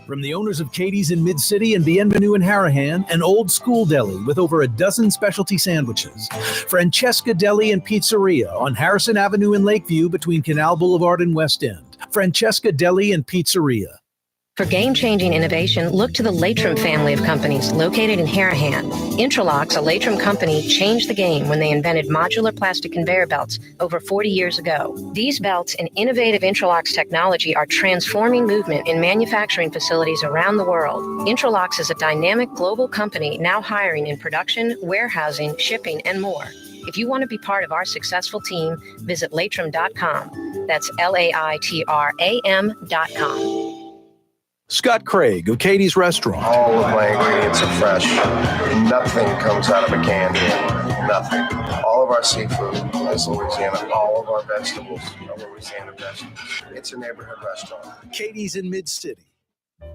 From the owners of Katie's in Mid-City and Bienvenue in Harahan, an old school deli with over a dozen specialty sandwiches. Francesca Deli and Pizzeria on Harrison Avenue in Lakeview between Canal Boulevard and West End. Francesca Deli and Pizzeria. For game-changing innovation, look to the Latrim family of companies located in Harahan. Intralocks, a Latrim company, changed the game when they invented modular plastic conveyor belts over 40 years ago. These belts and innovative Intralocks technology are transforming movement in manufacturing facilities around the world. Intralocks is a dynamic global company now hiring in production, warehousing, shipping, and more. If you want to be part of our successful team, visit Latrim.com. That's LAITRAM.com. Scott Craig of Katie's Restaurant. All of my ingredients are fresh. Nothing comes out of a can here. Nothing. All of our seafood is Louisiana. All of our vegetables are Louisiana vegetables. It's a neighborhood restaurant. Katie's in Mid-City.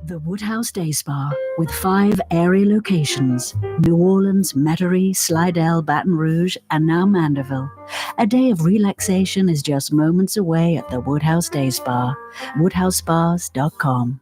The Woodhouse Day Spa, with 5 area locations: New Orleans, Metairie, Slidell, Baton Rouge, and now Mandeville. A day of relaxation is just moments away at the Woodhouse Day Spa. WoodhouseSpas.com.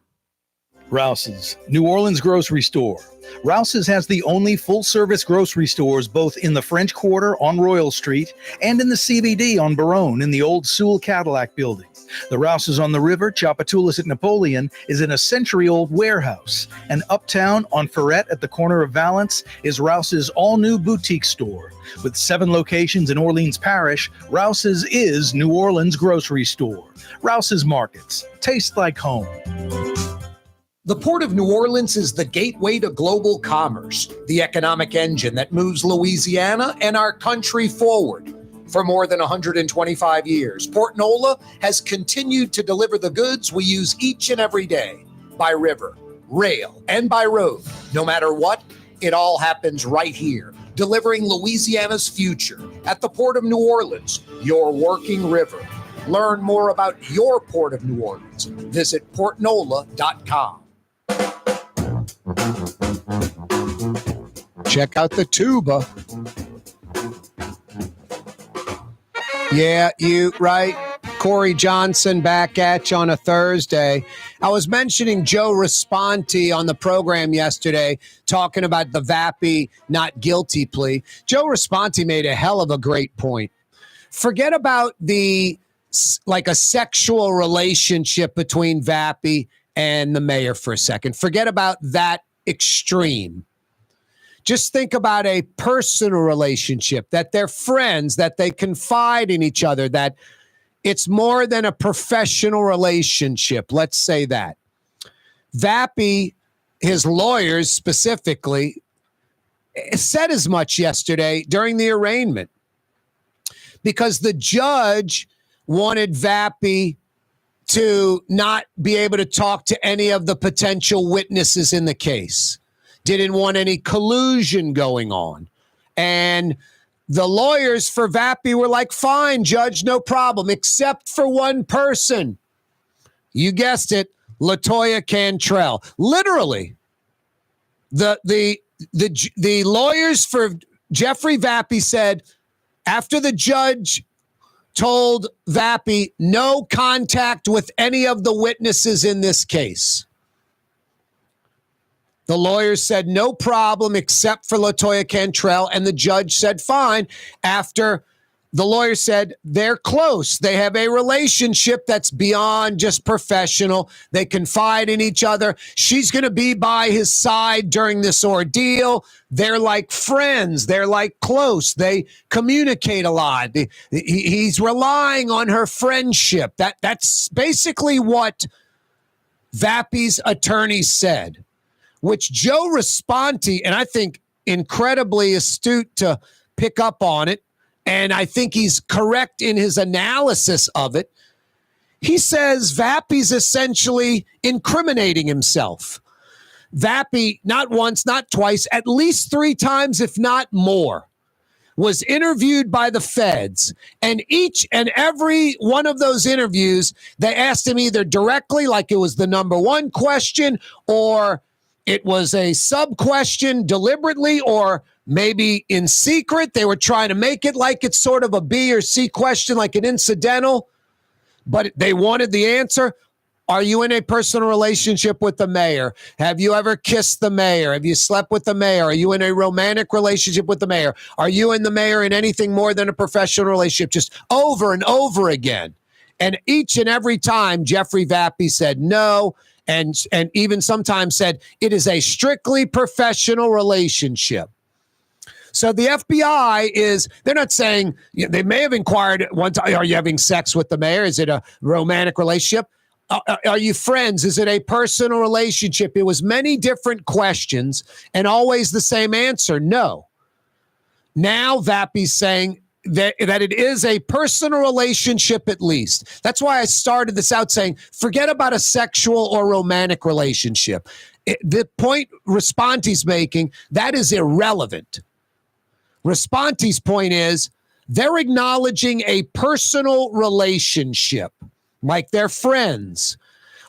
Rouse's, New Orleans grocery store. Rouse's has the only full-service grocery stores both in the French Quarter on Royal Street and in the CBD on Baronne in the old Sewell Cadillac building. The Rouse's on the river, Tchoupitoulas at Napoleon, is in a century-old warehouse. And uptown on Ferret at the corner of Valence is Rouse's all-new boutique store. With 7 locations in Orleans Parish, Rouse's is New Orleans grocery store. Rouse's Markets. Taste like home. The Port of New Orleans is the gateway to global commerce, the economic engine that moves Louisiana and our country forward. For more than 125 years, Port NOLA has continued to deliver the goods we use each and every day, by river, rail, and by road. No matter what, it all happens right here, delivering Louisiana's future at the Port of New Orleans, your working river. Learn more about your Port of New Orleans. Visit portnola.com. Check out the tuba. Yeah, you right. Corey Johnson back at you on a Thursday. I was mentioning Joe Responti on the program yesterday, talking about the Vappy not guilty plea. Joe Responti made a hell of a great point. Forget about a sexual relationship between Vappy and the mayor for a second. Forget about that extreme. Just think about a personal relationship, that they're friends, that they confide in each other, that it's more than a professional relationship. Let's say that. Vappy, his lawyers specifically, said as much yesterday during the arraignment because the judge wanted Vappy to not be able to talk to any of the potential witnesses in the case. Didn't want any collusion going on. And the lawyers for Vappy were like, fine, judge, no problem, except for one person. You guessed it, LaToya Cantrell. Literally, the lawyers for Jeffrey Vappy said, after the judge told Vappy no contact with any of the witnesses in this case, the lawyers said no problem except for LaToya Cantrell, and the judge said fine after the lawyer said they're close. They have a relationship that's beyond just professional. They confide in each other. She's going to be by his side during this ordeal. They're like friends. They're like close. They communicate a lot. He's relying on her friendship. That's basically what Vappy's attorney said, which Joe Responti, and I think incredibly astute to pick up on it, and I think he's correct in his analysis of it. He says Vappy's essentially incriminating himself. Vappy, not once, not twice, at least 3 times, if not more, was interviewed by the feds, and each and every one of those interviews, they asked him either directly, like it was the number one question, or it was a sub-question deliberately, or maybe in secret. They were trying to make it like it's sort of a B or C question, like an incidental, but they wanted the answer. Are you in a personal relationship with the mayor? Have you ever kissed the mayor? Have you slept with the mayor? Are you in a romantic relationship with the mayor? Are you and the mayor in anything more than a professional relationship? Just over and over again. And each and every time, Jeffrey Vappy said no, and even sometimes said it is a strictly professional relationship. So the FBI they're not saying, they may have inquired one time, are you having sex with the mayor? Is it a romantic relationship? Are you friends? Is it a personal relationship? It was many different questions and always the same answer, no. Now Vappy's saying that it is a personal relationship at least. That's why I started this out saying, forget about a sexual or romantic relationship. The point Responti's making, that is irrelevant. Responti's point is they're acknowledging a personal relationship, like they're friends.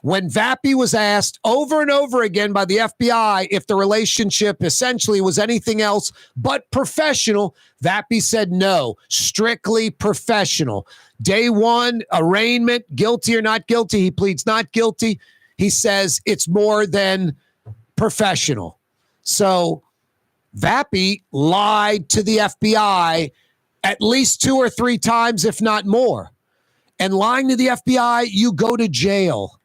When Vappy was asked over and over again by the FBI if the relationship essentially was anything else but professional, Vappy said no, strictly professional. Day one, arraignment, guilty or not guilty, he pleads not guilty. He says it's more than professional. So Vappy lied to the FBI at least 2 or 3 times, if not more. And lying to the FBI, you go to jail.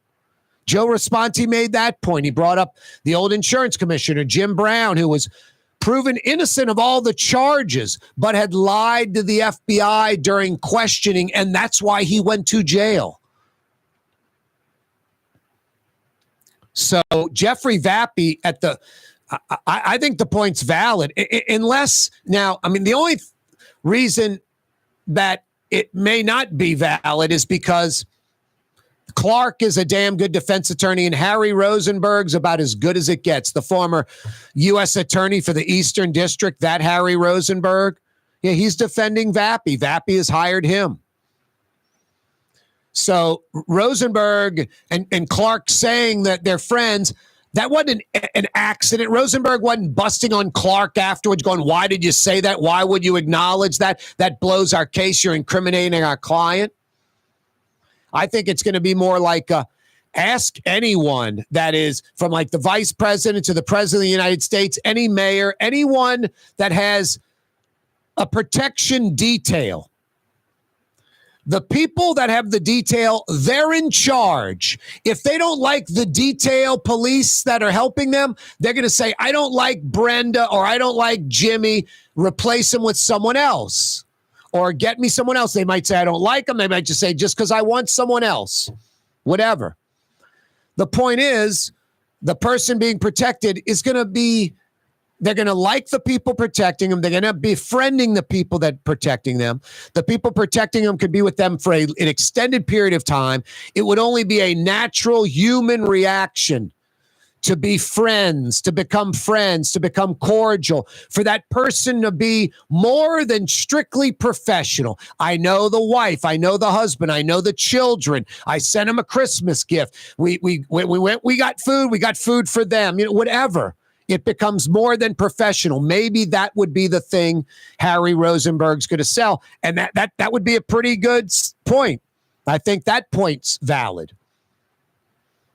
Joe Responti made that point. He brought up the old insurance commissioner, Jim Brown, who was proven innocent of all the charges, but had lied to the FBI during questioning, and that's why he went to jail. So Jeffrey Vappy I think the point's valid, unless now, I mean, the only reason that it may not be valid is because Clark is a damn good defense attorney and Harry Rosenberg's about as good as it gets. The former U.S. attorney for the Eastern District, that Harry Rosenberg, yeah, he's defending Vappy. Vappy has hired him. So Rosenberg and Clark saying that they're friends, that wasn't an accident. Rosenberg wasn't busting on Clark afterwards going, why did you say that? Why would you acknowledge that? That blows our case. You're incriminating our client. I think it's going to be more like ask anyone that is from like the vice president to the president of the United States, any mayor, anyone that has a protection detail. The people that have the detail, they're in charge. If they don't like the detail police that are helping them, they're going to say, I don't like Brenda or I don't like Jimmy. Replace them with someone else or get me someone else. They might say, I don't like them. They might just say, just because I want someone else, whatever. The point is, the person being protected is going to be, they're going to like the people protecting them. They're going to be befriending the people that are protecting them. The people protecting them could be with them for an extended period of time. It would only be a natural human reaction to be friends, to become cordial, for that person to be more than strictly professional. I know the wife, I know the husband, I know the children. I sent him a Christmas gift. We got food for them, whatever. It becomes more than professional. Maybe that would be the thing Harry Rosenberg's going to sell. And that would be a pretty good point. I think that point's valid.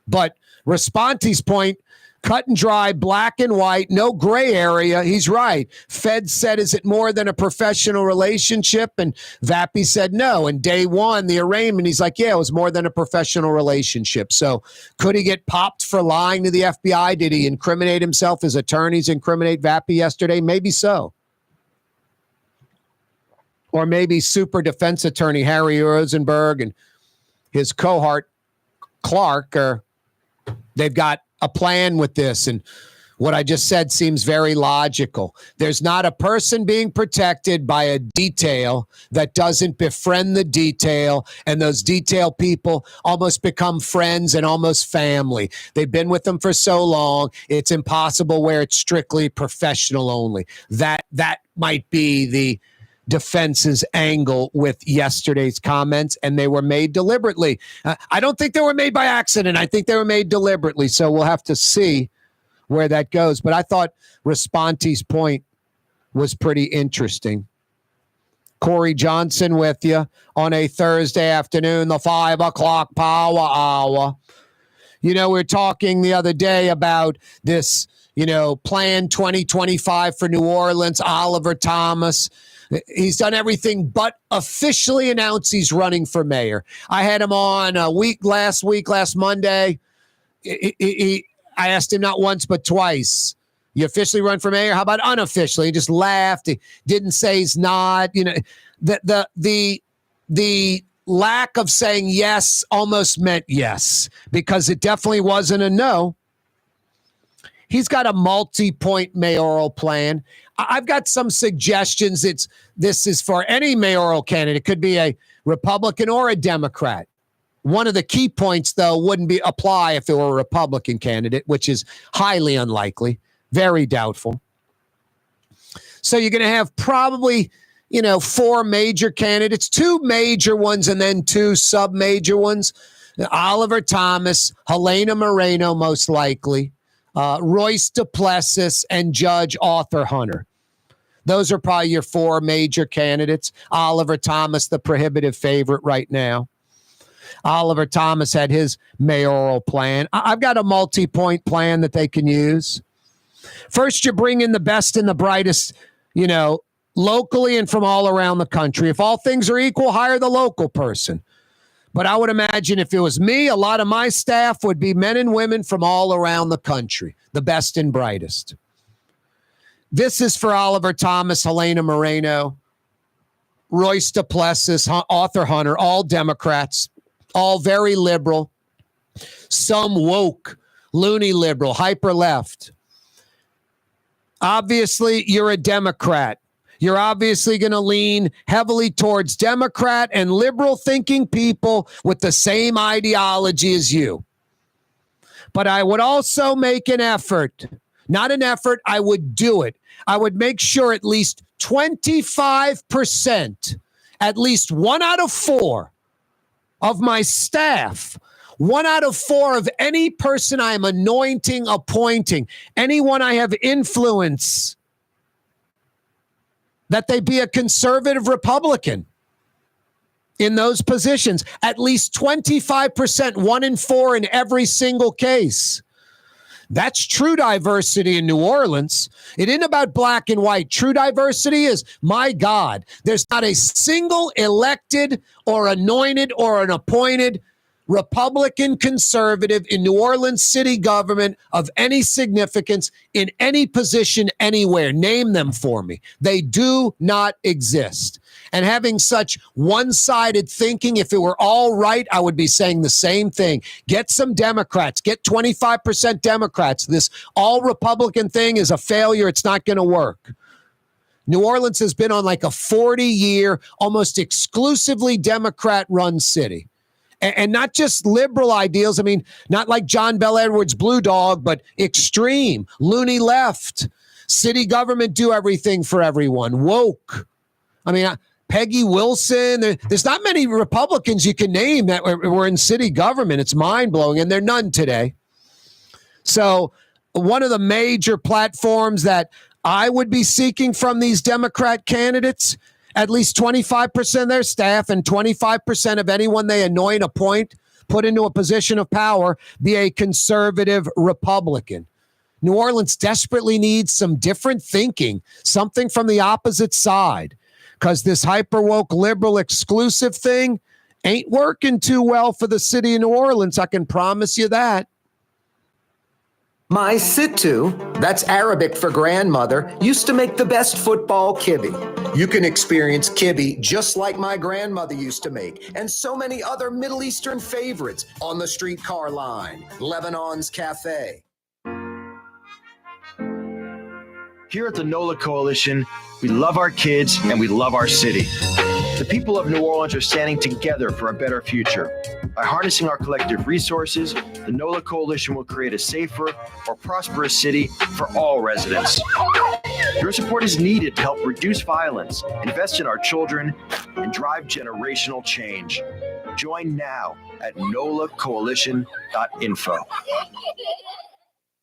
But Responti's point, cut and dry, black and white, no gray area. He's right. Fed said, is it more than a professional relationship? And Vappy said no. And day one, the arraignment, he's like, yeah, it was more than a professional relationship. So could he get popped for lying to the FBI? Did he incriminate himself? His attorneys incriminate Vappy yesterday? Maybe so. Or maybe super defense attorney Harry Rosenberg and his cohort Clark they've got a plan with this. And what I just said seems very logical. There's not a person being protected by a detail that doesn't befriend the detail. And those detail people almost become friends and almost family. They've been with them for so long. It's impossible where it's strictly professional only. That might be defense's angle with yesterday's comments, and they were made deliberately. I don't think they were made by accident. I think they were made deliberately. So we'll have to see where that goes. But I thought Responti's point was pretty interesting. Corey Johnson with you on a Thursday afternoon, the 5 o'clock power hour. You know, we were talking the other day about this, Plan 2025 for New Orleans, Oliver Thomas. He's done everything but officially announce he's running for mayor. I had him on last Monday. I asked him not once but twice. You officially run for mayor? How about unofficially? He just laughed. He didn't say he's not. The lack of saying yes almost meant yes, because it definitely wasn't a no. He's got a multi-point mayoral plan. I've got some suggestions. This is for any mayoral candidate. It could be a Republican or a Democrat. One of the key points, though, wouldn't apply if it were a Republican candidate, which is highly unlikely, very doubtful. So you're going to have probably, 4 major candidates, 2 major ones, and then 2 sub-major ones. Oliver Thomas, Helena Moreno, most likely, Royce DePlessis, and Judge Arthur Hunter. Those are probably your 4 major candidates. Oliver Thomas, the prohibitive favorite right now. Oliver Thomas had his mayoral plan. I've got a multi-point plan that they can use. First, you bring in the best and the brightest, locally and from all around the country. If all things are equal, hire the local person. But I would imagine if it was me, a lot of my staff would be men and women from all around the country, the best and brightest. This is for Oliver Thomas, Helena Moreno, Royce DePlessis, Arthur Hunter, all Democrats, all very liberal, some woke, loony liberal, hyper left. Obviously, you're a Democrat. You're obviously going to lean heavily towards Democrat and liberal thinking people with the same ideology as you. But I would also make an effort, not an effort, I would do it. I would make sure at least 25%, at least 1 out of 4 of my staff, 1 out of 4 of any person I am anointing, appointing, anyone I have influence, that they be a conservative Republican in those positions. At least 25%, 1 in 4 in every single case. That's true diversity in New Orleans. It isn't about black and white. True diversity is, my God, there's not a single elected or anointed or an appointed Republican conservative in New Orleans city government of any significance in any position anywhere. Name them for me. They do not exist. And having such one-sided thinking, if it were all right, I would be saying the same thing. Get some Democrats. Get 25% Democrats. This all-Republican thing is a failure. It's not going to work. New Orleans has been on like a 40-year, almost exclusively Democrat-run city. And not just liberal ideals. I mean, not like John Bel Edwards' Blue Dog, but extreme, loony left. City government, do everything for everyone. Woke. I mean, Peggy Wilson. There's not many Republicans you can name that were in city government. It's mind-blowing, and there are none today. So one of the major platforms that I would be seeking from these Democrat candidates, at least 25% of their staff and 25% of anyone they anoint, appoint, put into a position of power, be a conservative Republican. New Orleans desperately needs some different thinking, something from the opposite side, because this hyper-woke liberal exclusive thing ain't working too well for the city of New Orleans. I can promise you that. My Sittu, that's Arabic for grandmother, used to make the best football kibbe. You can experience kibbe just like my grandmother used to make, and so many other Middle Eastern favorites on the streetcar line, Lebanon's Cafe. Here at the NOLA Coalition, we love our kids and we love our city. The people of New Orleans are standing together for a better future. By harnessing our collective resources, the NOLA Coalition will create a safer, more prosperous city for all residents. Your support is needed to help reduce violence, invest in our children, and drive generational change. Join now at nolacoalition.info.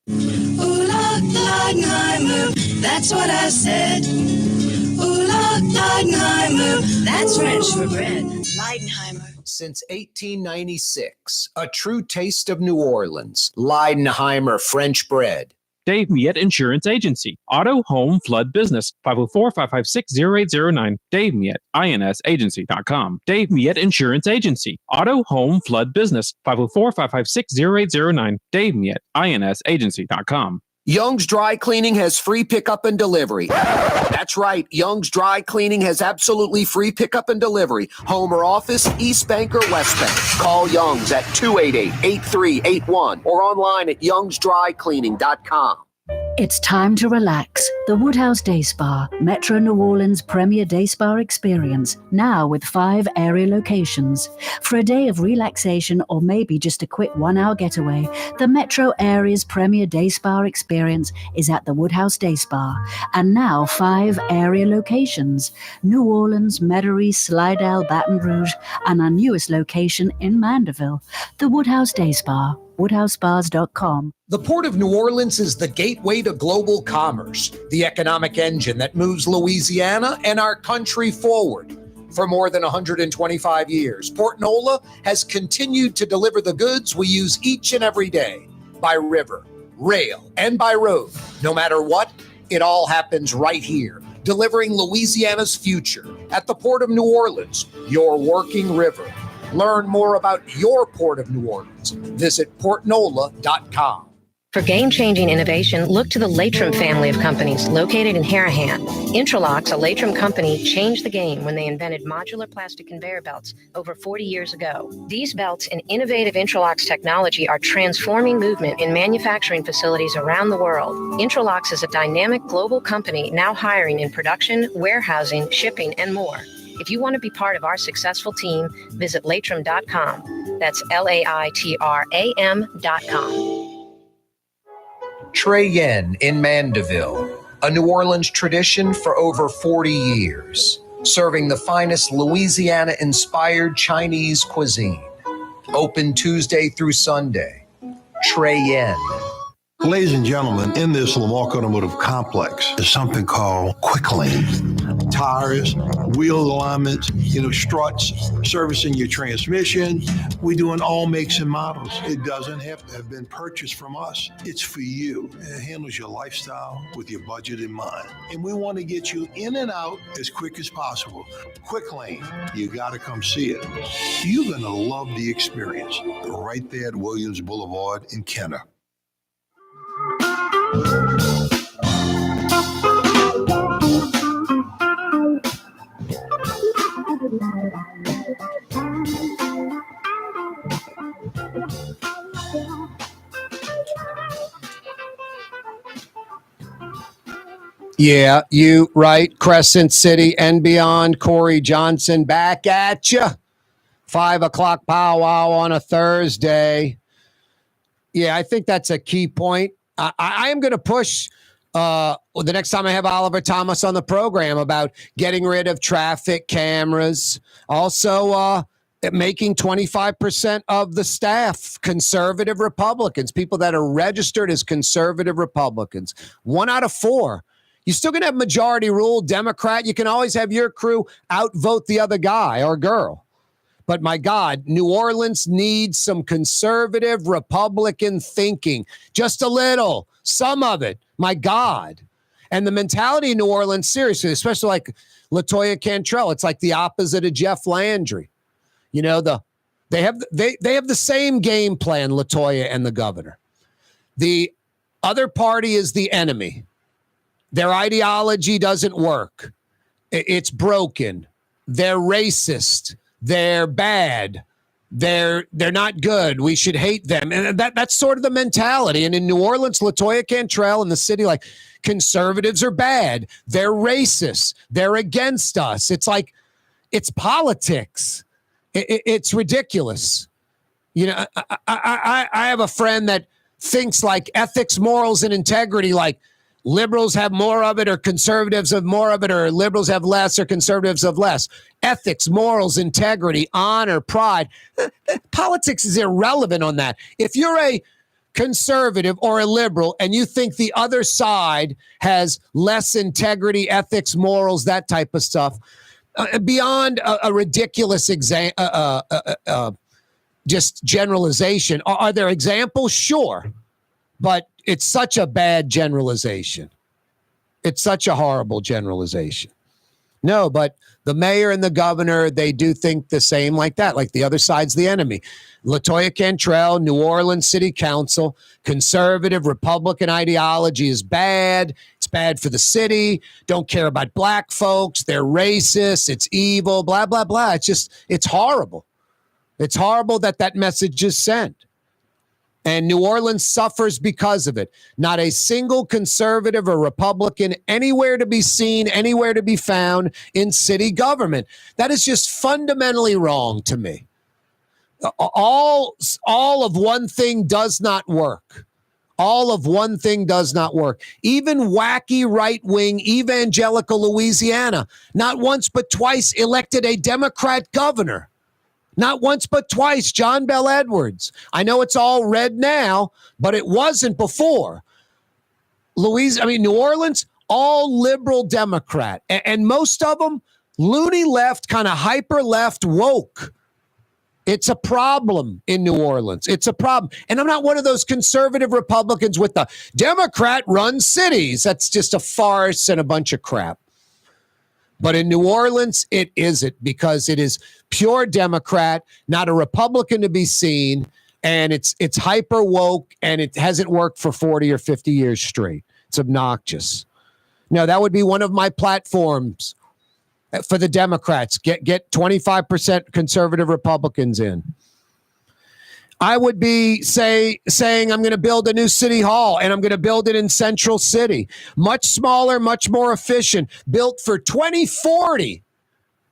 Ooh, Leidenheimer, that's what I said. Ooh, Leidenheimer, that's French for bread. Leidenheimer. Since 1896, a true taste of New Orleans. Leidenheimer French bread. Dave Miette Insurance Agency. Auto, home, flood, business. 504-556-0809. Dave Miette, INSagency.com. Dave Miette Insurance Agency. Auto, home, flood, business. 504-556-0809. Dave Miette, INSagency.com. Young's Dry Cleaning has free pickup and delivery. That's right. Young's Dry Cleaning has absolutely free pickup and delivery. Home or office, East Bank or West Bank. Call Young's at 288-8381 or online at youngsdrycleaning.com. It's time to relax. The Woodhouse Day Spa, Metro New Orleans' premier day spa experience, now with 5 area locations. For a day of relaxation or maybe just a quick 1-hour getaway, the Metro area's premier day spa experience is at the Woodhouse Day Spa. And now 5 area locations: New Orleans, Metairie, Slidell, Baton Rouge, and our newest location in Mandeville. The Woodhouse Day Spa. WoodhouseSpas.com. The Port of New Orleans is the gateway to global commerce, the economic engine that moves Louisiana and our country forward. For more than 125 years, Port NOLA has continued to deliver the goods we use each and every day, by river, rail, and by road. No matter what, it all happens right here, delivering Louisiana's future at the Port of New Orleans, your working river. Learn more about your Port of New Orleans. Visit portnola.com. For game-changing innovation, look to the Latrim family of companies located in Harahan. Intralocks, a Latrim company, changed the game when they invented modular plastic conveyor belts over 40 years ago. These belts and innovative Intralocks technology are transforming movement in manufacturing facilities around the world. Intralocks is a dynamic global company now hiring in production, warehousing, shipping, and more. If you want to be part of our successful team, visit Latrim.com. That's LAITRAM.com. Trey Yen in Mandeville, a New Orleans tradition for over 40 years, serving the finest Louisiana-inspired Chinese cuisine. Open Tuesday through Sunday. Trey Yen. Ladies and gentlemen, in this Lamar Automotive Complex is something called Quick Lane. Tires, wheel alignments, struts, servicing your transmission. We do in all makes and models. It doesn't have to have been purchased from us. It's for you. It handles your lifestyle with your budget in mind. And we want to get you in and out as quick as possible. Quick Lane, you got to come see it. You're going to love the experience. Right there at Williams Boulevard in Kenner. Yeah, you right. Crescent City and beyond. Corey Johnson back at you. 5 o'clock powwow on a Thursday. Yeah, I think that's a key point. I am going to push the next time I have Oliver Thomas on the program about getting rid of traffic cameras. Also, making 25% of the staff conservative Republicans, people that are registered as conservative Republicans. 1 out of 4. You're still going to have majority rule, Democrat. You can always have your crew outvote the other guy or girl. But my God, New Orleans needs some conservative Republican thinking. Just a little, some of it. My God. And the mentality in New Orleans, seriously, especially like LaToya Cantrell, it's like the opposite of Jeff Landry. They have the same game plan, LaToya and the governor. The other party is the enemy. Their ideology doesn't work. It's broken. They're racist. They're bad. They're not good. We should hate them. And that's sort of the mentality. And in New Orleans, LaToya Cantrell in the city, like, conservatives are bad. They're racist. They're against us. It's like, it's politics. It's ridiculous. You know, I have a friend that thinks like ethics, morals, and integrity, like liberals have more of it or conservatives have more of it, or liberals have less or conservatives have less. Ethics, morals, integrity, honor, pride. Politics is irrelevant on that. If you're a conservative or a liberal and you think the other side has less integrity, ethics, morals, that type of stuff, beyond a ridiculous just generalization. Are there examples? Sure. But it's such a bad generalization. It's such a horrible generalization. No, but the mayor and the governor, they do think the same like that, like the other side's the enemy. LaToya Cantrell, New Orleans City Council, conservative Republican ideology is bad. It's bad for the city. Don't care about black folks. They're racist. It's evil, blah, blah, blah. It's horrible. It's horrible that message is sent. And New Orleans suffers because of it. Not a single conservative or Republican anywhere to be seen, anywhere to be found in city government. That is just fundamentally wrong to me. All of one thing does not work. All of one thing does not work. Even wacky right-wing evangelical Louisiana, not once but twice elected a Democrat governor. Not once but twice, John Bel Edwards. I know it's all red now, but it wasn't before. New Orleans, all liberal Democrat. And most of them, loony left, kind of hyper left, woke. It's a problem in New Orleans. It's a problem. And I'm not one of those conservative Republicans with the Democrat-run cities. That's just a farce and a bunch of crap. But in New Orleans, it isn't, because it is pure Democrat, not a Republican to be seen, and it's hyper woke, and it hasn't worked for 40 or 50 years straight. It's obnoxious. No, that would be one of my platforms for the Democrats. Get 25% conservative Republicans in. I would be saying I'm going to build a new city hall, and I'm going to build it in Central City. Much smaller, much more efficient, built for 2040.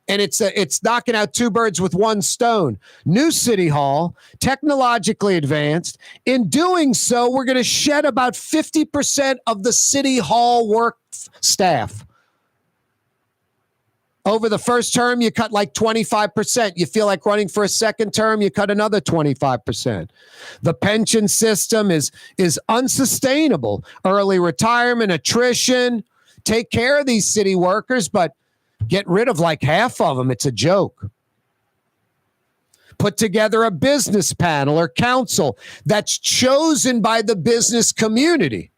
And it's knocking out two birds with one stone. New city hall, technologically advanced. In doing so, we're going to shed about 50% of the city hall work staff. Over the first term, you cut like 25%. You feel like running for a second term, you cut another 25%. The pension system is unsustainable. Early retirement, attrition. Take care of these city workers, but get rid of like half of them. It's a joke. Put together a business panel or council that's chosen by the business community.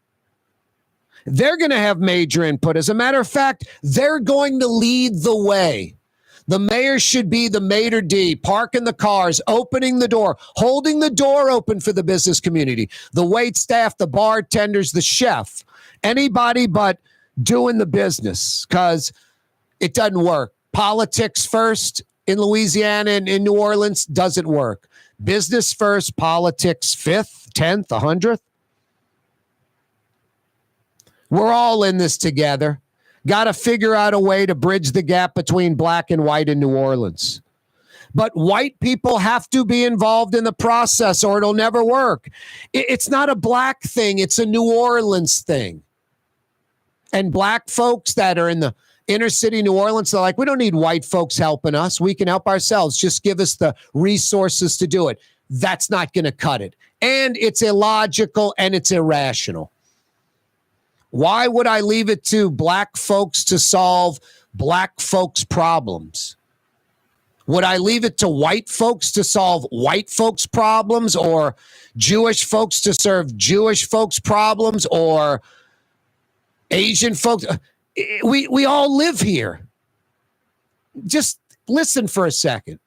They're going to have major input. As a matter of fact, they're going to lead the way. The mayor should be the maitre d', parking the cars, opening the door, holding the door open for the business community, the wait staff, the bartenders, the chef, anybody but doing the business, because it doesn't work. Politics first in Louisiana and in New Orleans doesn't work. Business first, politics fifth, 10th, 100th. We're all in this together. Got to figure out a way to bridge the gap between black and white in New Orleans. But white people have to be involved in the process or it'll never work. It's not a black thing. It's a New Orleans thing. And black folks that are in the inner city New Orleans, they're like, we don't need white folks helping us. We can help ourselves. Just give us the resources to do it. That's not going to cut it. And it's illogical and it's irrational. Why would I leave it to black folks to solve black folks' problems? Would I leave it to white folks to solve white folks' problems, or Jewish folks to serve Jewish folks' problems, or Asian folks? We all live here. Just listen for a second.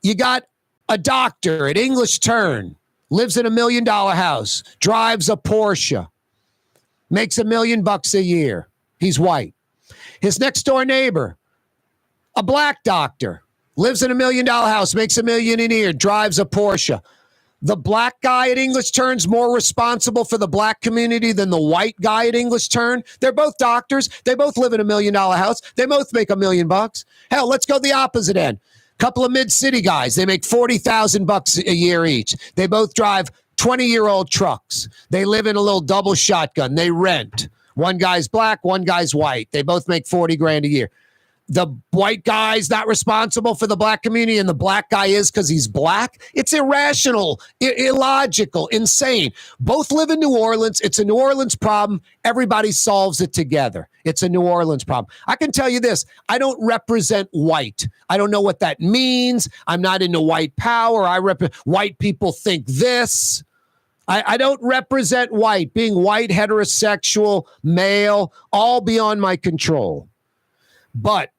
You got a doctor at English Turn, lives in $1 million house, drives a Porsche. Makes $1 million a year. He's white. His next door neighbor, a black doctor, lives in $1 million house, makes $1 million a year, drives a Porsche. The black guy at English Turn's more responsible for the black community than the white guy at English Turn. They're both doctors. They both live in $1 million house. They both make $1 million. Hell, let's go the opposite end. Couple of mid-city guys, they make $40,000 a year each. They both drive 20-year-old trucks. They live in a little double shotgun. They rent. One guy's black, one guy's white. They both make $40,000 a year. The white guy's not responsible for the black community, and the black guy is because he's black. It's irrational, illogical, insane. Both live in New Orleans. It's a New Orleans problem. Everybody solves it together. It's a New Orleans problem. I can tell you this. I don't represent white. I don't know what that means. I'm not into white power. White people think this. I don't represent white. Being white, heterosexual, male, all beyond my control. But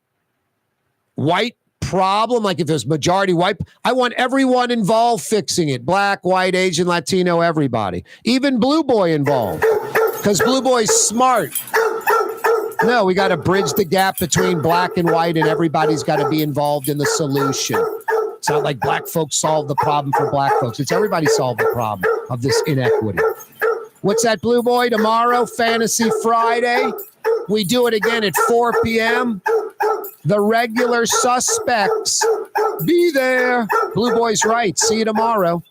white problem, like if there's majority white, I want everyone involved fixing it. Black, white, Asian, Latino, everybody. Even Blue Boy involved. Because Blue Boy's smart. No, we got to bridge the gap between black and white, and everybody's got to be involved in the solution. It's not like black folks solve the problem for black folks. It's everybody solve the problem of this inequity. What's that, Blue Boy? Tomorrow, Fantasy Friday. We do it again at 4 p.m. The regular suspects. Be there. Blue Boy's right. See you tomorrow.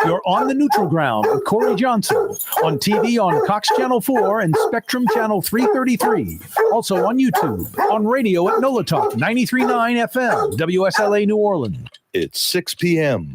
You're on the neutral ground with Corey Johnson on TV on Cox Channel 4 and Spectrum Channel 333. Also on YouTube, on radio at NOLA Talk 93.9 FM, WSLA New Orleans. It's 6 p.m.